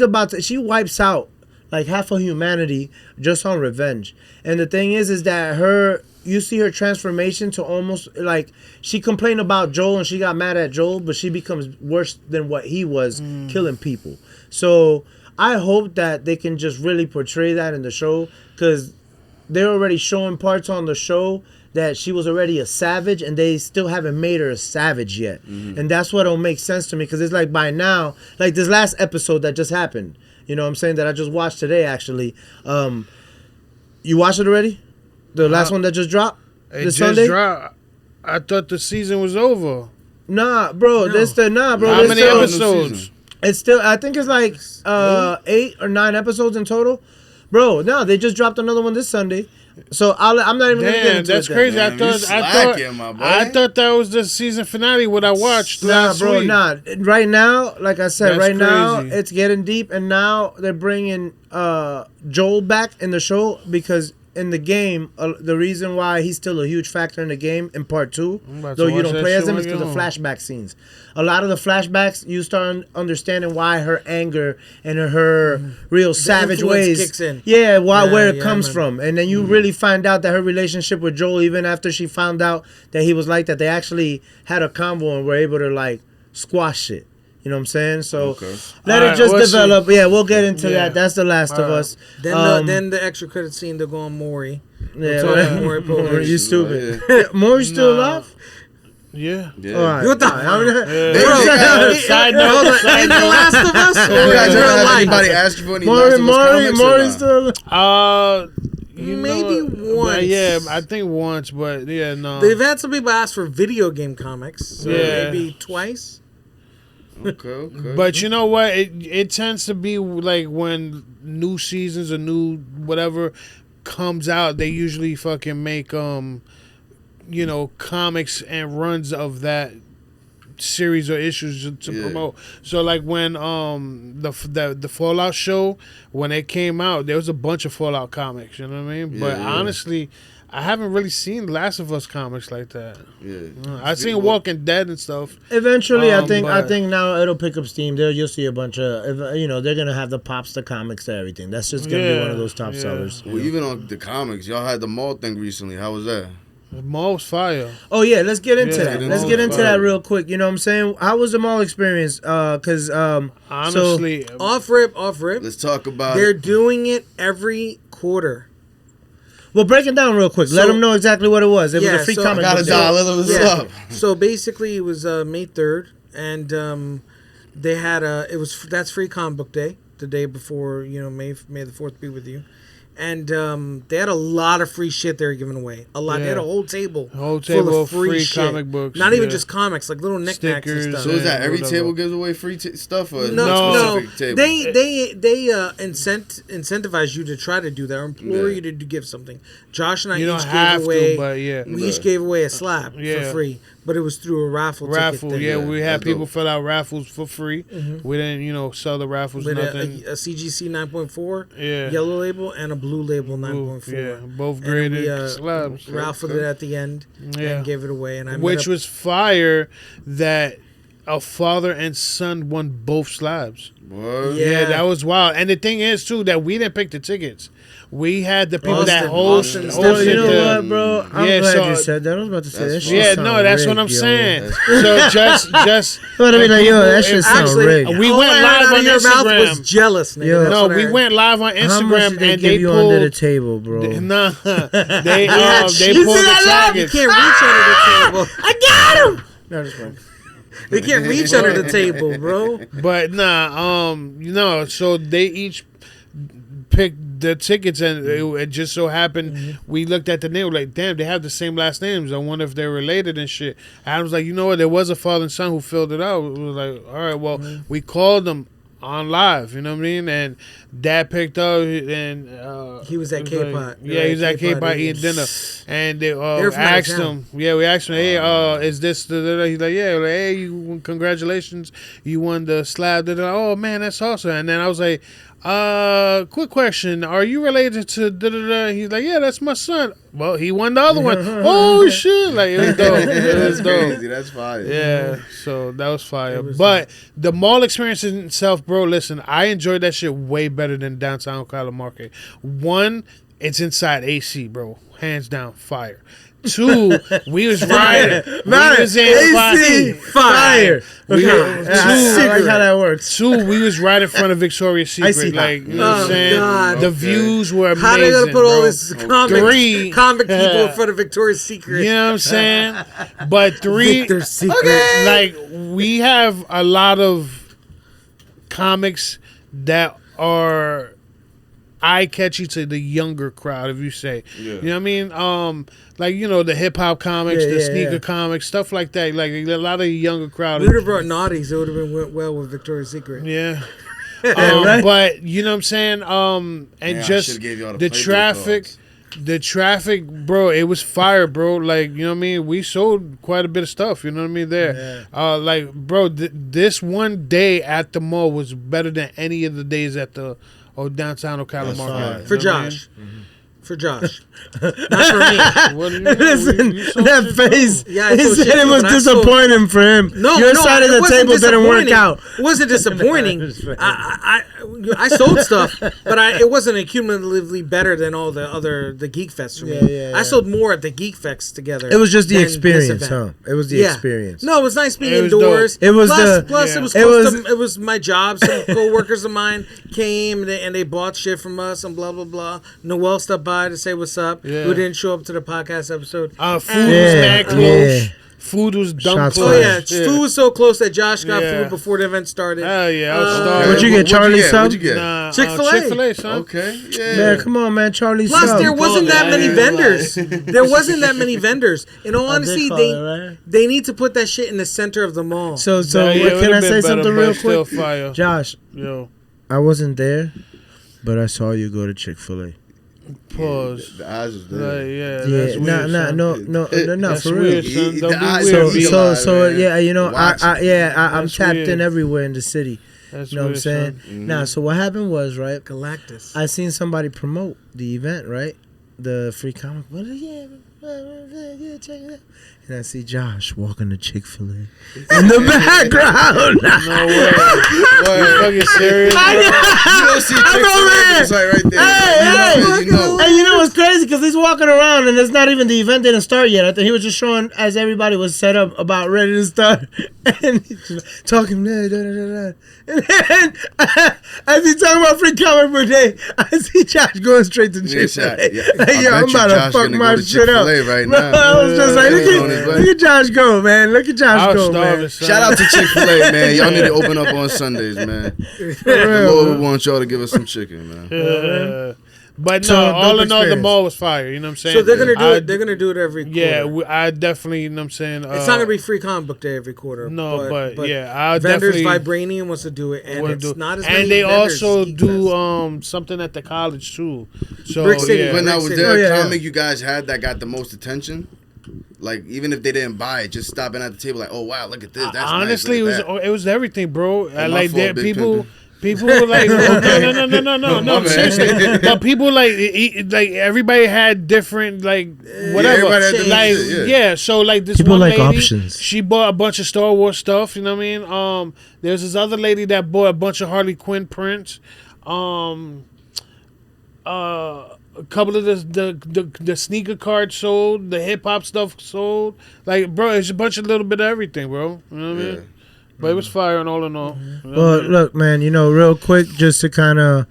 wipes out like half of humanity just on revenge. And the thing is that you see her transformation to almost like she complained about Joel and she got mad at Joel, but she becomes worse than what he was, killing people. So I hope that they can just really portray that in the show because they're already showing parts on the show that she was already a savage and they still haven't made her a savage yet. And that's what'll make sense to me because it's like by now, like this last episode that just happened, you know what I'm saying, that I just watched today actually. You watched it already? The last one that just dropped? It Sunday? dropped. I thought the season was over. Nah, bro. How many episodes? It's still, I think it's like 8 or 9 episodes in total. Bro, no, they just dropped another one this Sunday. So I'm not even gonna get into that's it. crazy. Damn, I thought that was the season finale. What I watched last week. Nah. Right now, like I said, That's now crazy. it's getting deep, and now they're bringing Joel back in the show because in the game, the reason why he's still a huge factor in the game in part 2, though you don't play as him, is because of flashback scenes. A lot of the flashbacks, you start understanding why her anger and her real savage ways kicks in. Yeah, where it yeah, comes from, and then you really find out that her relationship with Joel, even after she found out that he was like that, they actually had a convo and were able to like squash it. You know what I'm saying? So let it just develop. Yeah, we'll get into that. That's The Last of Us. Then the extra credit scene, they're going Maury. Yeah, Maury you stupid. Maury's still alive? Yeah. All right. What the? Side note. In The Last of Us? You guys ever Or had like- anybody ask you for any Last of Us comics or Maury's not? still alive. Maybe once. Yeah, I think once, but yeah, no. They've had some people ask for video game comics. So Yeah. maybe twice. Okay. But you know what? It tends to be like when new seasons or new whatever comes out, they usually fucking make comics and runs of that series or issues to promote. So like when the Fallout show, when it came out, there was a bunch of Fallout comics, you know what I mean? But honestly, I haven't really seen Last of Us comics like that. Yeah. I've seen Walking Dead and stuff. Eventually, I think but- now it'll pick up steam. You'll see a bunch of, they're gonna have the pops, the comics, to everything. That's just gonna be one of those top sellers. Well, even on the comics, y'all had the mall thing recently. How was that? The mall's fire. Oh yeah, let's get into Yeah, that. the Let's mall get is into fire. that real quick. You know what I'm saying? How was the mall experience? Because Honestly, Off rip. Let's talk about They're it. doing it every quarter. well, break it down real quick. Let So- them know exactly what it was. It was Yeah, a free so- comic Got a book day. dollar. What's up? So basically, it was May 3rd, and they had that's free comic book day, the day before May the 4th be with you, And they had a lot of free shit they were giving away. A lot. They had a whole table. Full of free shit. comic books. Not even just comics, like little knickknacks and Stickers. stuff. So is that every whatever. table gives away free stuff or No. specific table? They incentivize you to try to do that or implore you to give something. Josh and I You don't each have gave away. to, but yeah. We each gave away a slab Yeah. for free, but it was through a raffle. Raffle, ticket thing. yeah, we had that's people dope. fill out raffles for free. We didn't, sell the raffles, With nothing. a CGC 9.4 Yeah. yellow label and a blue label Ooh, 9.4. yeah, both And graded we, slabs. raffled it at the end Yeah. and gave it away. And I Which was fire that a father and son won both slabs. Word. Yeah. That was wild. And the thing is, too, that we didn't pick the tickets. We had the people that Austin hosted still, You know the... what, bro? I'm Yeah, glad so- you said that. I was about to say that That's shit. Yeah, sound no, that's what rigged, I'm yo. saying. So just But I mean, like, yo, that shit sound Actually, rigged. We all went I heard live out on of your mouth Instagram. was jealous, nigga. Yo. That's no, what I we heard. went live on How much Instagram did they and give they you under the pulled. table, bro? Nah, they Yeah, they you pulled see the that laugh? You targets. can't reach under the table. I got him. No, just one. They can't reach under the table, bro. But so they each picked the tickets, and it just so happened we looked at the name, like, damn, they have the same last names. I wonder if they're related and shit. Adam was like, you know what? There was a father and son who filled it out. We was like, all right, well, we called them on live, you know what I mean? And Dad picked up, and He was at it K-Pot. Yeah, he was at K-Pot K-Pot eating dinner, and they were from out of asked town. him. Yeah, we asked him, hey, is this the? He's like, yeah, like, hey, congratulations, you won the slab. Oh man, that's awesome. And then I was like, quick question, are you related to da? He's like, yeah, that's my son. Well, he won the other one. Oh shit, like, it was dope. It was That's dope. crazy. That's fire. Yeah, so that was fire. But the mall experience in itself, bro, listen, I enjoyed that shit way better than downtown Ocala Market. One, it's inside AC, bro. Hands down, fire. Two, we was riding. We was in AC, fire. We Okay. were- I like how that works. Two, we was right in front of Victoria's Secret. see. Like, you know what I'm Oh, saying? God. The Okay. views were amazing. How they gonna put all bro. this Three. comic people in front of Victoria's Secret? You know what I'm saying? But three, Victor's Secret. like, we have a lot of comics that are eye-catchy to the younger crowd, if you say. Yeah. You know what I mean? Like, the hip-hop comics, Yeah, the yeah, sneaker yeah. comics, stuff like that. Like, a lot of the younger crowd. We would have brought naughties. It would have went well with Victoria's Secret. Yeah. right? But, you know what I'm saying? And Yeah, I just should've gave y'all the the Playboy traffic... cards. The traffic, bro, it was fire, bro. Like, you know what I mean? We sold quite a bit of stuff, you know what I mean, there. Like, bro, this one day at the mall was better than any of the days at the downtown Ocala That's Market. fine. For You know what I mean? Josh. For Josh. Not for me. What do you Listen, you sold that shit, face. Yeah, I he sold said shit it too, was but I sold- disappointing for him. No, Your no, side of it the wasn't table didn't work disappointing. out. It wasn't disappointing. I sold stuff, but it wasn't cumulatively better than all the Geek Fests for me. Yeah, I sold more at the Geek Fests together. It was just the than this experience, event. huh? It was the Yeah. experience. No, it was nice being It was indoors. dope. It was plus yeah. it was It close was- to, it was my job. Some coworkers of mine came and they bought shit from us and blah blah blah. Noel stopped by to say what's up. Yeah. Who didn't show up to the podcast episode. Food And- was Yeah, mad close. yeah. Food was dumb Shots close. Oh yeah, fired. food was so close that Josh got Yeah. food before the event started. Hell yeah, I was Uh, starving. What'd you get, What'd Charlie get? sub? What'd you get? Nah, Chick-fil-A. Chick-fil-A, son. Okay. Yeah. Man, come on, man. Charlie Plus, sub. there wasn't that many Yeah. vendors. There wasn't that many vendors. In all I did honesty, call they it, right? they need to put that shit in the center of the mall. So Yeah, it can would've I been say better, something but real it's still quick? fire. Josh, Yo, I wasn't there, but I saw you go to Chick-fil-A. pause. The eyes was Like, there. yeah, Yeah, that's weird, son. no, That's for weird, real. son. Don't The be eyes weird. don't Be- be So, alive, man. yeah, you know, Watch I'm That's tapped weird. in everywhere in the city. That's You know what I'm weird, saying? son. Nah, so what happened was, right, Galactus. I seen somebody promote the event, right? The free comic. Check it out. And I see Josh walking to Chick-fil-A in the background. No way. You fucking serious? bro? You don't see Chick-fil-A right there. Hey, You know. And you know what's crazy? Because he's walking around and it's not even, the event didn't start yet. I think he was just showing as everybody was set up about ready to start. And he's just talking. And then as he's talking about free comic book day, I see Josh going straight to Yeah, Chick-fil-A. yeah. Like, I yo, bet I'm you about Josh to fuck gonna my go to shit up. Chick-fil-A right Bro, now. I was just like, Yeah, on his way. look at Josh go, man. Look at Josh I was go, starving, man. son. Shout out to Chick-fil-A, man. Y'all need to open up on Sundays, man. For The real, Lord man. wants y'all to give us some chicken, man. Yeah. But no, So, all dope in all, the experience. mall was fire. You know what I'm saying? So they're gonna do I- it. They're gonna do it every quarter. Yeah, I definitely. You know what I'm saying? It's not gonna be free comic book day every quarter. No, but yeah, I Vendors definitely Vibranium wants to do it, and wanna it's do- not as many. And they vendors also as Geek do Fest. something at the college too. So Brick City, yeah. But now, Brick was City. there Oh, a yeah, comic you guys had that got the most attention? Like, even if they didn't buy it, just stopping at the table, like, oh wow, look at this. That's Honestly, nice. Look at it was everything, bro. my Like fault, there, Big people. Pimpin'. People were like, no, My bad. seriously. But people like everybody had different whatever. everybody had different Like shit, yeah, so like this People one like lady, options. she bought a bunch of Star Wars stuff. You know what I mean? There's this other lady that bought a bunch of Harley Quinn prints. A couple of the sneaker cards sold, the hip hop stuff sold. Like, bro, it's a bunch of little bit of everything, bro. You know what I mean? Yeah. But it was fire and all in all. You know Well, what I mean? look, man, real quick, just to kind of,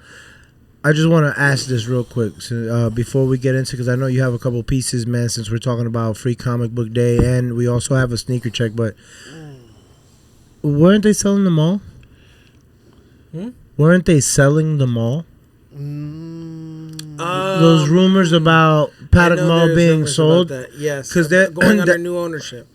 I just want to ask this real quick before we get into, because I know you have a couple pieces, man, since we're talking about Free Comic Book Day, and we also have a sneaker check, but weren't they selling them all? Weren't they selling them all? Those rumors about Paddock I know Mall there's being rumors sold? about that. Yes, 'Cause they're- going under new ownership.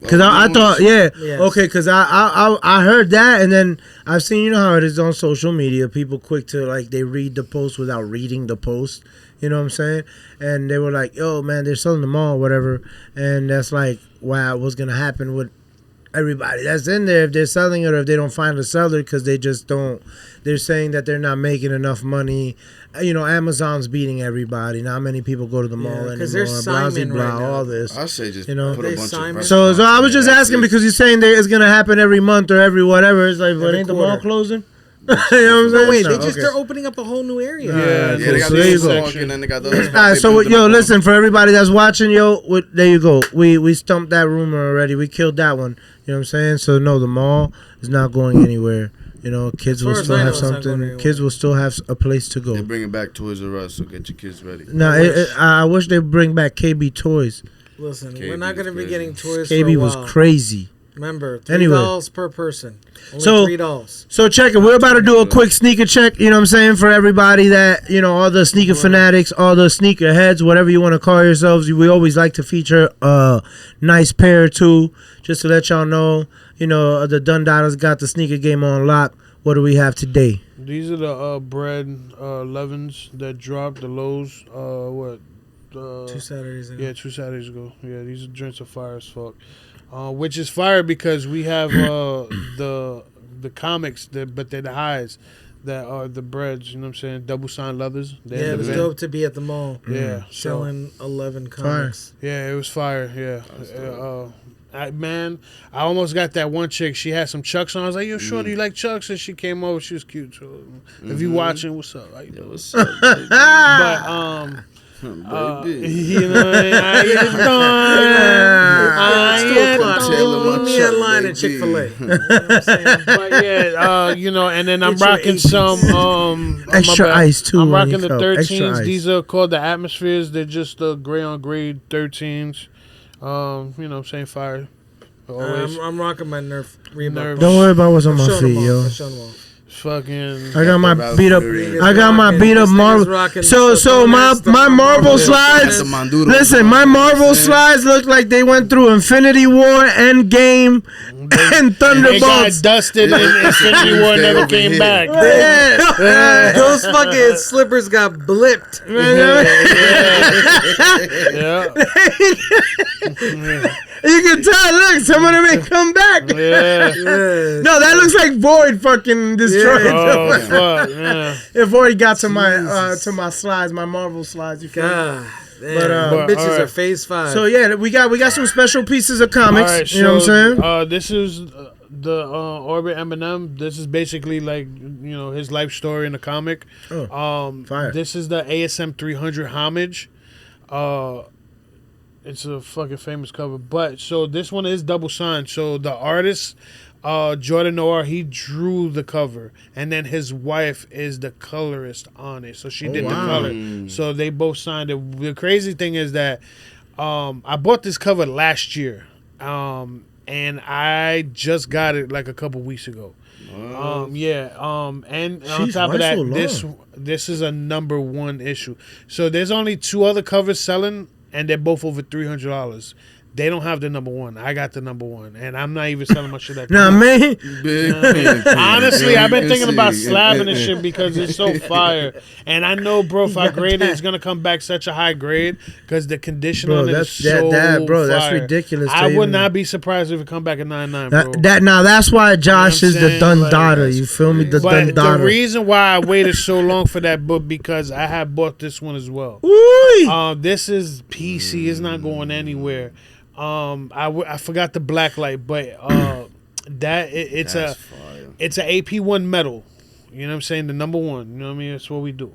Because I thought, yeah, Yes. okay, because I heard that, and then I've seen, you know how it is on social media, people quick to, like, they read the post without reading the post, you know what I'm saying? And they were like, yo, man, they're selling them all, whatever, and that's like, wow, what's going to happen with everybody that's in there if they're selling it or if they don't find a seller because they just don't, they're saying that they're not making enough money. Amazon's beating everybody. Not many people go to the mall anymore. because they're Blah, Simon blah, right now. all this. I say just You know, put a They bunch Simon- of So I was just That's asking it. because you're saying that it's gonna happen every month or every whatever. It's like, but Every ain't the mall quarter. closing? You know what I'm saying? Wait, No, they're opening up a whole new area. Yeah, Yeah, they got So there you the go. walk and then they got the other spot. All right, They so built them up on. listen, for everybody that's watching, there you go. We stumped that rumor already. We killed that one. You know what I'm saying? So no, the mall is not going anywhere. Kids will far as still I know, have it's not going something. anywhere. Kids will still have a place to They're go. bringing back Toys R Us, so get your kids ready. Now, I wish they bring back KB Toys. Listen, KB we're not going to be was getting crazy. toys for KB a was while. crazy. Remember, $3 Anyway. per person. Only So- $3. So check it. We're about to do a quick sneaker check. You know what I'm saying? For everybody that, all the sneaker fanatics, all the sneaker heads, whatever you want to call yourselves. We always like to feature a nice pair or two. Just to let y'all know, the Dundadas got the sneaker game on lock. What do we have today? These are the bread 11s that dropped, the lows. What? 2 Saturdays ago. Yeah, 2 Saturdays ago. Yeah, these drinks are fire as fuck. Which is fire because we have the comics, but they're the highs that are the breads. You know what I'm saying? Double signed leathers. Yeah, it was dope to be at the mall. Yeah, so Selling 11 comics. yeah, it was fire. Yeah, I almost got that one chick. She had some Chucks on. I was like, "Yo, shorty, you like Chucks?" And she came over. She was cute. So, if you watching, what's up? How you doing? What's up, baby? But Baby. you know, how you It's 2 o'clock. Tell 'em Meet I'm me Chuck, in line at baby. Chick-fil-A. You know what I'm saying? But yeah, and then I'm Get your rocking 80s. some Extra my bad. ice, too, I'm when rocking you the come. Extra 13s. ice. These are called the Atmospheres. They're just the gray on gray 13s. I'm saying fire. Always I'm rocking my Nerf Reebok. Nerf. Don't worry about what's on I'm my showing them feet, off. yo. I'm showing them off. fucking. I got my Ralph beat up. Lauren. I got my beat up This nigga's Marvel. rocking So fucking my Nesta, my Marvel Marvel slides. The Manduro Listen, my song, Marvel you know what I'm saying? slides look like they went through Infinity War, Endgame, and It got Thunderbolts. dusted and Infinity War Stay never over came here. back. Yeah. Those fucking slippers got blipped. Yeah. You can tell. Look, some of them ain't come back. Yeah. No, that looks like Void fucking destroyed. Oh them. fuck. Yeah. If Void got to my slides, my Marvel slides. You feel me? God, damn. But, bitches alright. are phase 5. So yeah, we got some special pieces of All comics. right. You know what I'm saying? This is the Orbit Eminem. This is basically like his life story in the comic. Fire. This is the ASM 300 homage. It's a fucking famous cover. But so this one is double signed. So the artist, Jordan Noir, he drew the cover, and then his wife is the colorist on it. So she did the color. So they both signed it. The crazy thing is that I bought this cover last year, and I just got it like a couple weeks ago. And on Jeez, top why of that, so long? this is a number 1 issue. So there's only 2 other covers selling, and they're both over $300. They don't have the number 1. I got the number 1, and I'm not even selling my shit at Nah, man. Honestly, I've been thinking about slabbing this shit because it's so fire. And I know, bro, if I grade it, it's gonna come back such a high grade because the condition on it is so bro, that's fire. ridiculous. I would not be surprised if it come back at 99, bro. Now that's why Josh You know is what the I'm dun saying? daughter. Like, You feel me? The But dun daughter. the reason why I waited so long for that book because I had bought this one as well. Ooh. This is PC. It's not going anywhere. I forgot the black light, but it's That's fire. it's a AP1 metal. You know what I'm saying? The number 1. You know what I mean? That's what we do.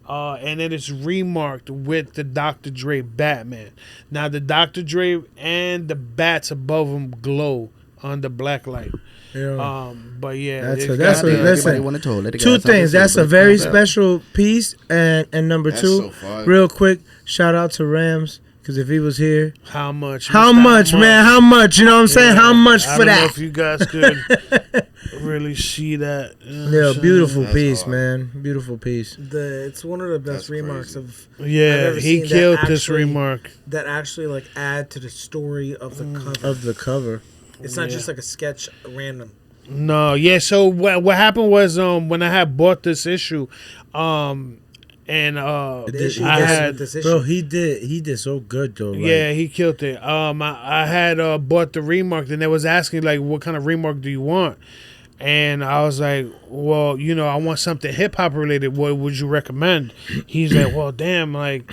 And then it's remarked with the Dr. Dre Batman. Now the Dr. Dre and the bats above him glow on the black light. Yeah. But yeah, That's it's a- that's got a- the- listen, Two things. That's a very special piece, and number That's 2, so fire. real quick, shout out to Rams because if he was here, How much? how Mr. much, man? How much? You know what I'm saying? Yeah, How much I for don't know that? if you guys could really see that. You know what I'm Yeah, saying? beautiful That's piece, hard. man. Beautiful piece. It's one of the best That's remarks crazy. of Yeah, I've ever he seen that killed this actually- remark. that actually like add to the story of the cover. Of the cover. It's not Yeah. just like a sketch random. No, yeah. So what happened was when I had bought this issue, and The issue I you got had with this issue. Bro, he did so good though. Like, yeah, he killed it. I had bought the remark, and they was asking like, what kind of remark do you want? And I was like, well, you know, I want something hip hop related. What would you recommend? He's like, well, damn, like,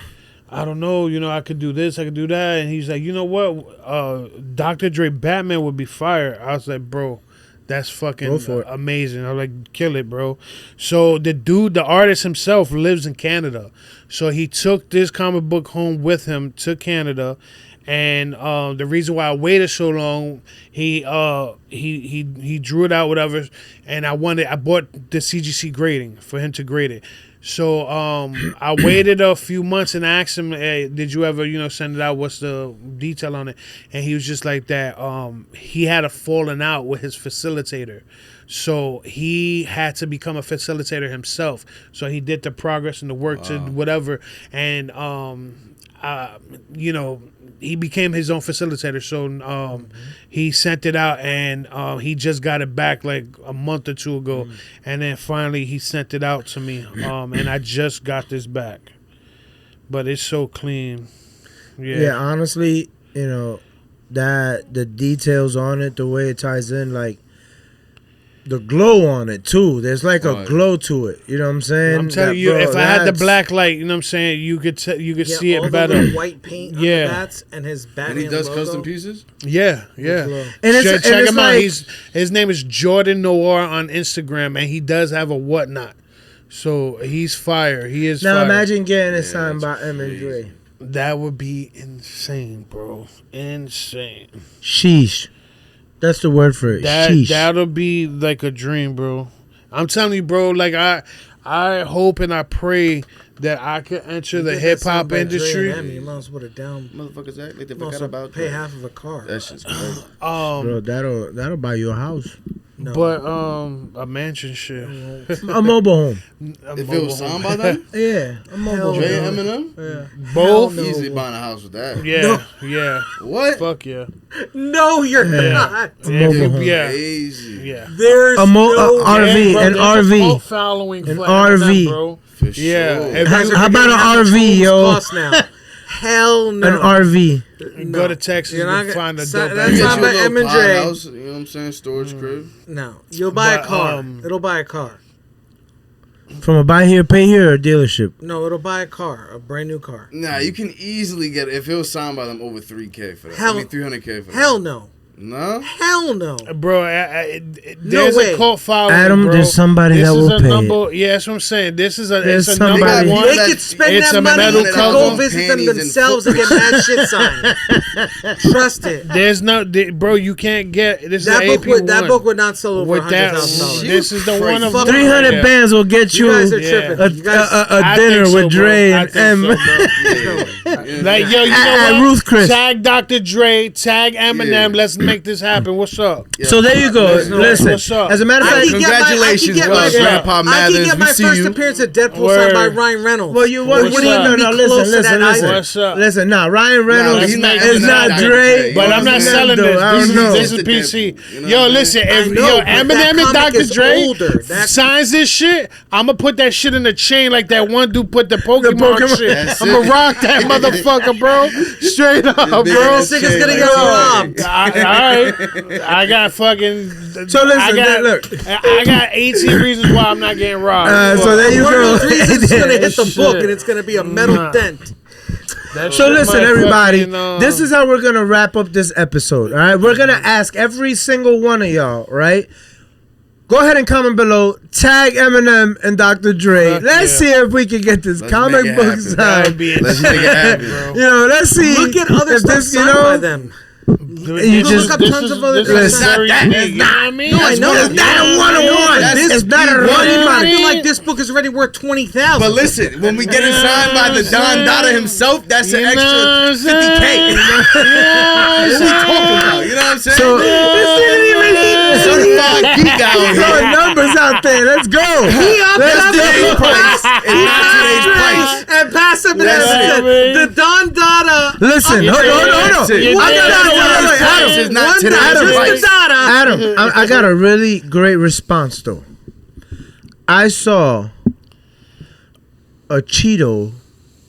I don't know, you know, I could do this, I could do that. And he's like, you know what? Dr. Dre Batman would be fire. I was like, bro, that's fucking Go for it. amazing. I was like, kill it, bro. So the artist himself lives in Canada. So he took this comic book home with him to Canada. And the reason why I waited so long, he drew it out, whatever, and I bought the CGC grading for him to grade it. So I waited a few months and I asked him, hey, did you ever, you know, send it out? What's the detail on it? And he was just like that. He had a falling out with his facilitator. So he had to become a facilitator himself. So he did the progress and the work to whatever. And, you know, he became his own facilitator. So he sent it out and he just got it back like a month or 2 ago. And then finally he sent it out to me. And I just got this back. But it's so clean. Yeah, honestly, you know, that the details on it, the way it ties in, like the glow on it too. There's like a glow to it. You know what I'm saying? I'm telling That, you, bro, if I had the that's- black light, you know what I'm saying, you could see all it the better. little white paint on Yeah. the bats and his Batman And he does logo. custom pieces? Yeah. And it's, Check and it's him out. like, His name is Jordan Noir on Instagram, and he does have a whatnot. So he's fire. He is now fire. imagine getting it signed by M and Dre. That would be insane, bro. Insane. Sheesh. That's the word for it. Sheesh. That'll be like a dream, bro. I'm telling you, bro. Like I hope and I pray that I could enter the hip hop industry. You might as well put it down. Motherfuckers act like they You might forgot as well about pay that. half of a car. That shit's crazy. Bro, that'll buy you a house. No. But a mansion shit. A mobile home. If it was signed by them, Yeah, a mobile Dre home. and Eminem, Yeah. Both. No. easily buying a house with that. Yeah, yeah. What? Fuck yeah. No, you're not. mobile home. Yeah, Crazy. yeah. There's A no. RV, bro, an there's a RV. cult following An for RV. Eminem, bro. For Yeah. sure. If How you about an RV, yo? Cost now. Hell no. An RV. go to Texas You're not and find a gonna- dope that's Get ass you not a by little M and pod J. house, you know what I'm saying? Storage crib. No, you'll buy But, a car. um, It'll buy a car. From a buy here, pay here, or dealership. No, it'll buy a car, a brand new car. Nah, you can easily get, if it was signed by them, over 3K for that. Hell- 300K for that. Hell no. No? Hell no. Bro, there's way. a cult following, Adam, bro. there's somebody This that is will a pay number, yeah, that's what I'm saying. This is There's it's a somebody- number They one. got- They could spend It's that a money metal to cover. go visit them Panties and themselves and get mad shit signed. Trust it. There's no, bro. You can't get this. That is book AP1. would that book would not sell over with that. $100,000. This is the one of Fuck 300 yeah. bands will get You you guys are Yeah. tripping. a, You guys, a I dinner think so, with bro. Dre I and think M. so, bro. Yeah. Like, yo, you know At what? Ruth Chris. Tag Dr. Dre, tag Eminem. Yeah. Let's make this happen. What's up? So there you go. Listen, What's up? as a matter of I fact, can get my- Congratulations, I can get bro. my- Grandpa I Mathers. can get We my see first you. appearance at Deadpool Word. signed by Ryan Reynolds. well, you Wouldn't no, even be listen, close to listen, that either. What's up? listen. Nah, Ryan Reynolds he's not is not Dr. Dre, But I'm not selling this. I don't know. This is PC. Yo, listen, I if know, but Eminem that and comic Dr. is Dre older. signs this shit, I'm gonna put that shit in the chain like that one dude put the Pokemon shit. That's I'm gonna it. rock that motherfucker, bro. Straight up, bro. big This nigga's gonna get robbed. All right, I got fucking. So listen, I got, look. I got 18 reasons why I'm not getting robbed. So there you One of go. those reasons is gonna hit the Shit. book and it's gonna be a metal Nah. dent. That So shit listen, might everybody. fucking, This is how we're gonna wrap up this episode. All right, we're gonna ask every single one of y'all. Right. Go ahead and comment below. Tag Eminem and Dr. Dre. Fuck Let's yeah. see if we can get this Let's comic make it book happen. that would signed. be Let's insane, make it happen. bro. You know, let's see. Look at other if stuff this, signed by them. You just- look up tons of other- This is Listen, very that unique, is you know what I mean? No, I know. It's not a one-on-one. That's- It's not a P1. running I money. feel like this book is already worth 20,000. But listen, when we get it signed by the Don Dada himself, that's an You know what extra I'm 50K. saying? What we talking about? You know what I'm saying? So this didn't even certified geek out throwing here. numbers out there. Let's go. That's today's price. It's not today's price. And pass him That's and it. the Don Dada. Listen, hold on. That's it. You I did. got Today's price Adam. is not One today's Dada, price. Mr. Dada. Adam, I got a really great response though. I saw a Cheeto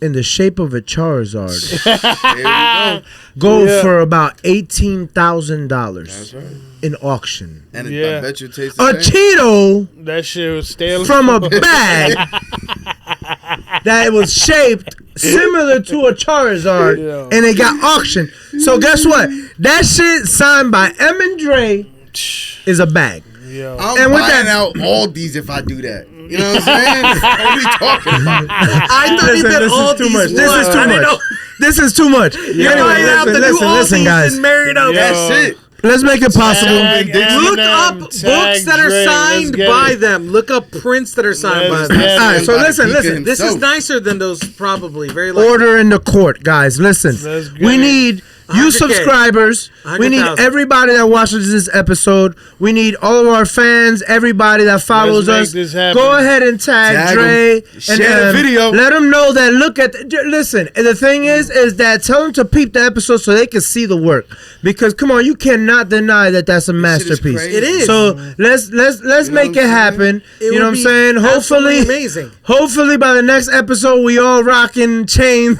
in the shape of a Charizard There we go. go Yeah. for about $18,000 That's right. in auction. And I Yeah. bet you it tastes A the same. Cheeto That shit was stale. from a bag that was shaped similar to a Charizard, Yeah. and it got auctioned. So guess what? That shit signed by M and Dre is a bag. Yo. I'm And with buying that- out all these if I do that. You know what I'm saying? What are we talking about? I thought he meant all too these much. This is ones. too I didn't much. know. This is too much. You're Anyway, buying out the new listen, Aldi's guys. and married up. Yeah. That's it. Let's make it possible. Tag Look Eminem, up books tag that are Dre, signed let's get by it. them. Look up prints that are signed by Let's them. get it. All right, so By the listen. geek This is himself. nicer than those, probably. Very likely. Order in the court, guys. Listen, Let's get we it. need you 100K. subscribers. We need 100,000. everybody that watches this episode. We need all of our fans, everybody that follows make us. this happen. Go ahead and tag Tag Dre 'em. and Share the video. Let them know that. Look at. Listen, and the thing is that tell them to peep the episode so they can see the work. Because come on, you cannot deny that that's a shit is masterpiece. crazy. It is. So let's know make what it I'm happen. It You know would what I'm be saying? absolutely Hopefully, amazing. hopefully by the next episode we all rocking chains.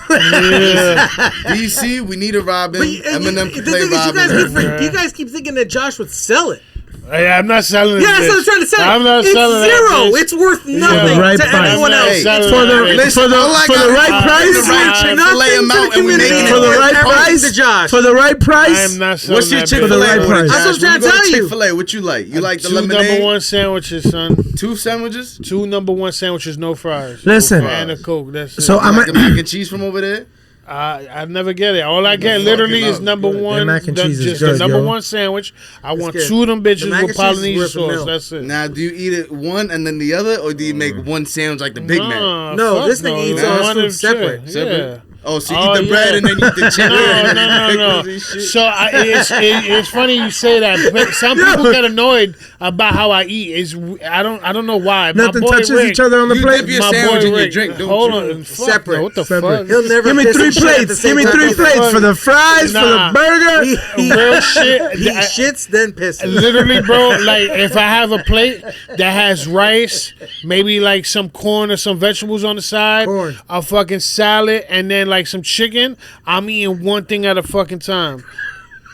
DC, we need a Robin. But Eminem the can play thing is, Robin. you guys keep thinking that Josh would sell it. Hey, I'm not selling Yeah, this. that's what I'm trying to say. I'm not it's selling zero. that bitch. It's worth nothing the right to price. anyone I'm not else. selling for the that bitch. Listen, for the all I for got the is right the price. right chick to lay Nothing them to out, and we the making it For the worth right everything price. to Josh. For the right I price. am not selling What's your that Chick-fil-A bitch. For the right order, price. Josh? That's what I'm trying to When you go tell you. Chick-fil-A, what you like? You like the Two lemonade? number one sandwiches, son. 2 sandwiches? 2 number one sandwiches, no fries. Listen. And a Coke. That's it. So I'm Like the mac and cheese from over there? I never get it. All I get fucking literally is up. number Good. one. That mac and cheese is just good, the number yo. one sandwich. I want good. 2 of them The bitches mac with and cheese is Polynesian worth a sauce. meal. That's it. Now, do you eat it one and then the other, or do you make one sandwich like the Big Mac? No, fuck this thing eats all his One food and separate. shit. Separate? Yeah. Oh, so you Oh, eat the bread yeah. and then you eat the chicken? No. So it's funny you say that. But some people get annoyed about how I eat. I don't know why. Nothing My boy touches Rick, each other on the You plate. dip your My sandwich boy in your Rick, drink, don't hold you? on, fuck, Separate. no, what the Separate. fuck? He'll never Give me fist 3 and shit at the plates. same Give me time 3 either. plates for the fries, for the Nah. burger. Real shit. He shits, then pisses. Literally, bro, like if I have a plate that has rice, maybe like some corn or some vegetables on the side, Corn. a fucking salad, and then like some chicken, I'm eating one thing at a fucking time.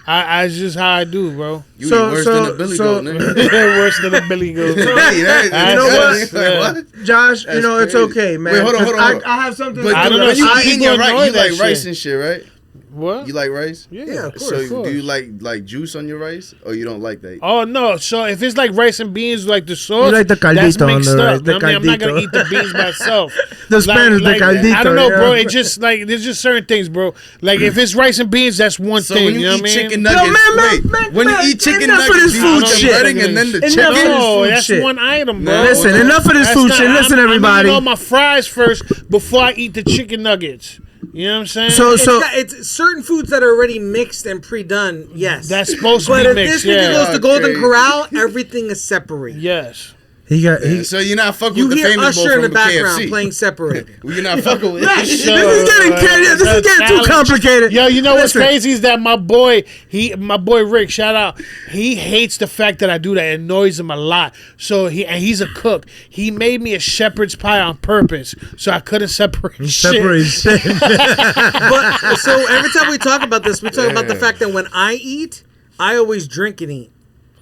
I it's just how I do, bro. You So- eat worse so- than a Billy so- goat, nigga. Worse than a Billy Goat. Hey, that- You know that's- what? like, what? Josh, you That's know it's crazy. okay, man. Wait, hold on, 'cause hold on, hold on. I have something. But I don't know, when you some eating people your rice, annoy you like that rice shit. and shit, right? What? You like rice? Yeah, Yeah, of course. So of course. do you like juice on your rice, or you don't like that? Oh no! So if it's like rice and beans, like the sauce, You like the that's caldito on mixed the rice, up. the I mean, I'm not gonna caldito. eat the beans myself. The Spanish, the caldito, I don't know, bro. yeah. It just like there's just certain things, bro. Like if it's rice and beans, that's one So thing. when you You know eat what I mean? chicken nuggets, when you eat chicken enough of nuggets, this you food eat the shit. breading and then the Enough chicken. of this No, food that's shit. one item, bro. No, Listen, well, enough of this That's food not- shit. Listen, I'm eating everybody. all my fries first before I eat the chicken nuggets. You know what I'm saying? So It's certain foods that are already mixed and pre-done. Yes, that's supposed to but be if mixed. this nigga Yeah. goes to Golden Crazy. Corral, everything is separated. Yes. he got he. So you're not fucking You with the hear famous boy Usher in from the background KFC. playing separated. You're not fucking with This is So, getting too complicated. Yo, you know what's Listen. crazy is that my boy Rick, shout out, he hates the fact that I do that. It annoys him a lot. So he's a cook. He made me a shepherd's pie on purpose so I couldn't separate Separate shit. shit. But so every time we talk about this, we talk about the fact that when I eat, I always drink and eat.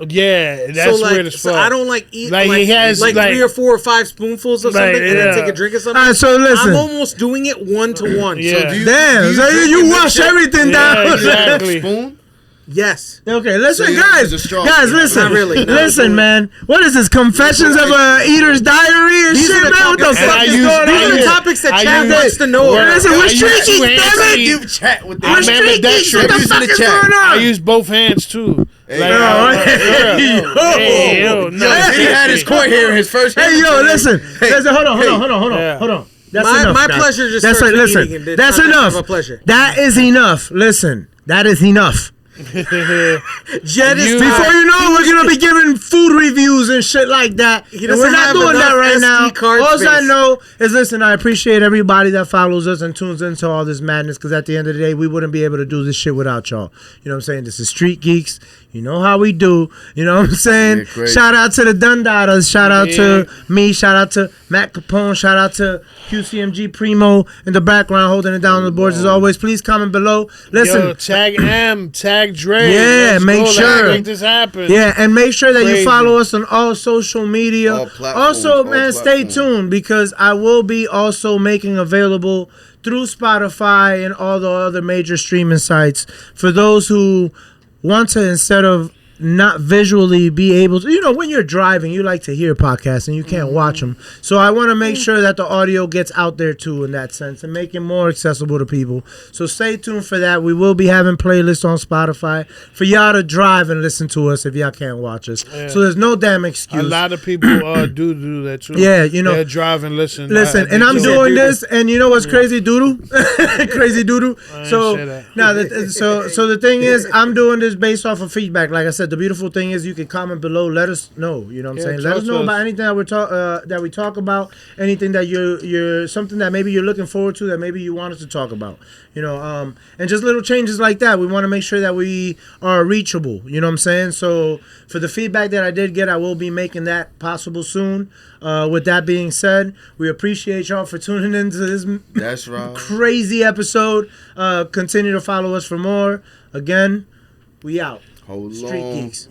Yeah, that's so like, weird as fuck. so I don't like eat Like, he has, like like- 3 or 4 or 5 spoonfuls of Like, something and then yeah. take a drink of something. All right, so listen. I'm almost doing it 1 to 1. Yeah. So Do you- Damn, do so drink you your wash milkshake? everything Yeah, down. exactly. Spoon? yes. Okay, listen, So you guys. use a straw. Guys, listen. Not really, no. Listen, man. What is this? Confessions of a Eater's Diary and These shit, are the man? What the topics- fuck I is use- going These on are the here? topics that I Chad use- wants to know. Word. Listen, we're I use streaky, two damn hands it. to You chat with I them. remember Streaky, that shit. what the Using fuck the is chat. going I on? use both hands too. Hey, Like, yo, Hey, yo, Yo, he had his court here in his first. Hey, yo, listen. Listen, hold Yeah. on. That's My- enough, my guys. pleasure just That's starts with listen. eating, and it's That's not that enough. of a pleasure. That is enough. Listen, that is enough. Jed is Before you know, we're gonna be giving food reviews and shit like that. He And doesn't we're not have doing that enough right SD now. card All I space. know is, listen, I appreciate everybody that follows us and tunes into all this madness. Because at the end of the day, we wouldn't be able to do this shit without y'all. You know what I'm saying? This is Street Geeks. You know how we do. You know what I'm saying? Yeah, great. Shout out to the Dundadas. Shout out to me. Shout out to Matt Capone. Shout out to QCMG Primo in the background holding it down on the boards as always. Please comment below. Listen. Yo, tag M, tag Dre. Yeah, Let's make go. Let's sure. make this happen. Yeah, and make sure that you Crazy. follow us on all social media. All platforms, Also, all man, stay platforms. tuned because I will be also making available through Spotify and all the other major streaming sites for those who want to, instead of not visually be able to, you know, when you're driving, you like to hear podcasts and you can't watch them. So I want to make sure that the audio gets out there too in that sense and make it more accessible to people. So stay tuned for that. We will be having playlists on Spotify for y'all to drive and listen to us if y'all can't watch us. Yeah. So there's no damn A excuse. lot of people do that too. Yeah, you know. They'll drive and listen. Listen, I and I'm do. doing this, and you know what's crazy doodle? Crazy doodle. ain't say So that. now, so the thing is, I'm doing this based off of feedback. Like I said, the beautiful thing is you can comment below. Let us know. You know what I'm Yeah, saying? Let us talk know to about us. anything that we talk about. Anything that you're something that maybe you're looking forward to that maybe you want us to talk about. You know, and just little changes like that. We want to make sure that we are reachable. You know what I'm saying? So for the feedback that I did get, I will be making that possible soon. With that being said, we appreciate y'all for tuning into this That's right. crazy episode. Continue to follow us for more. Again, we out. Hold Street on. Geeks.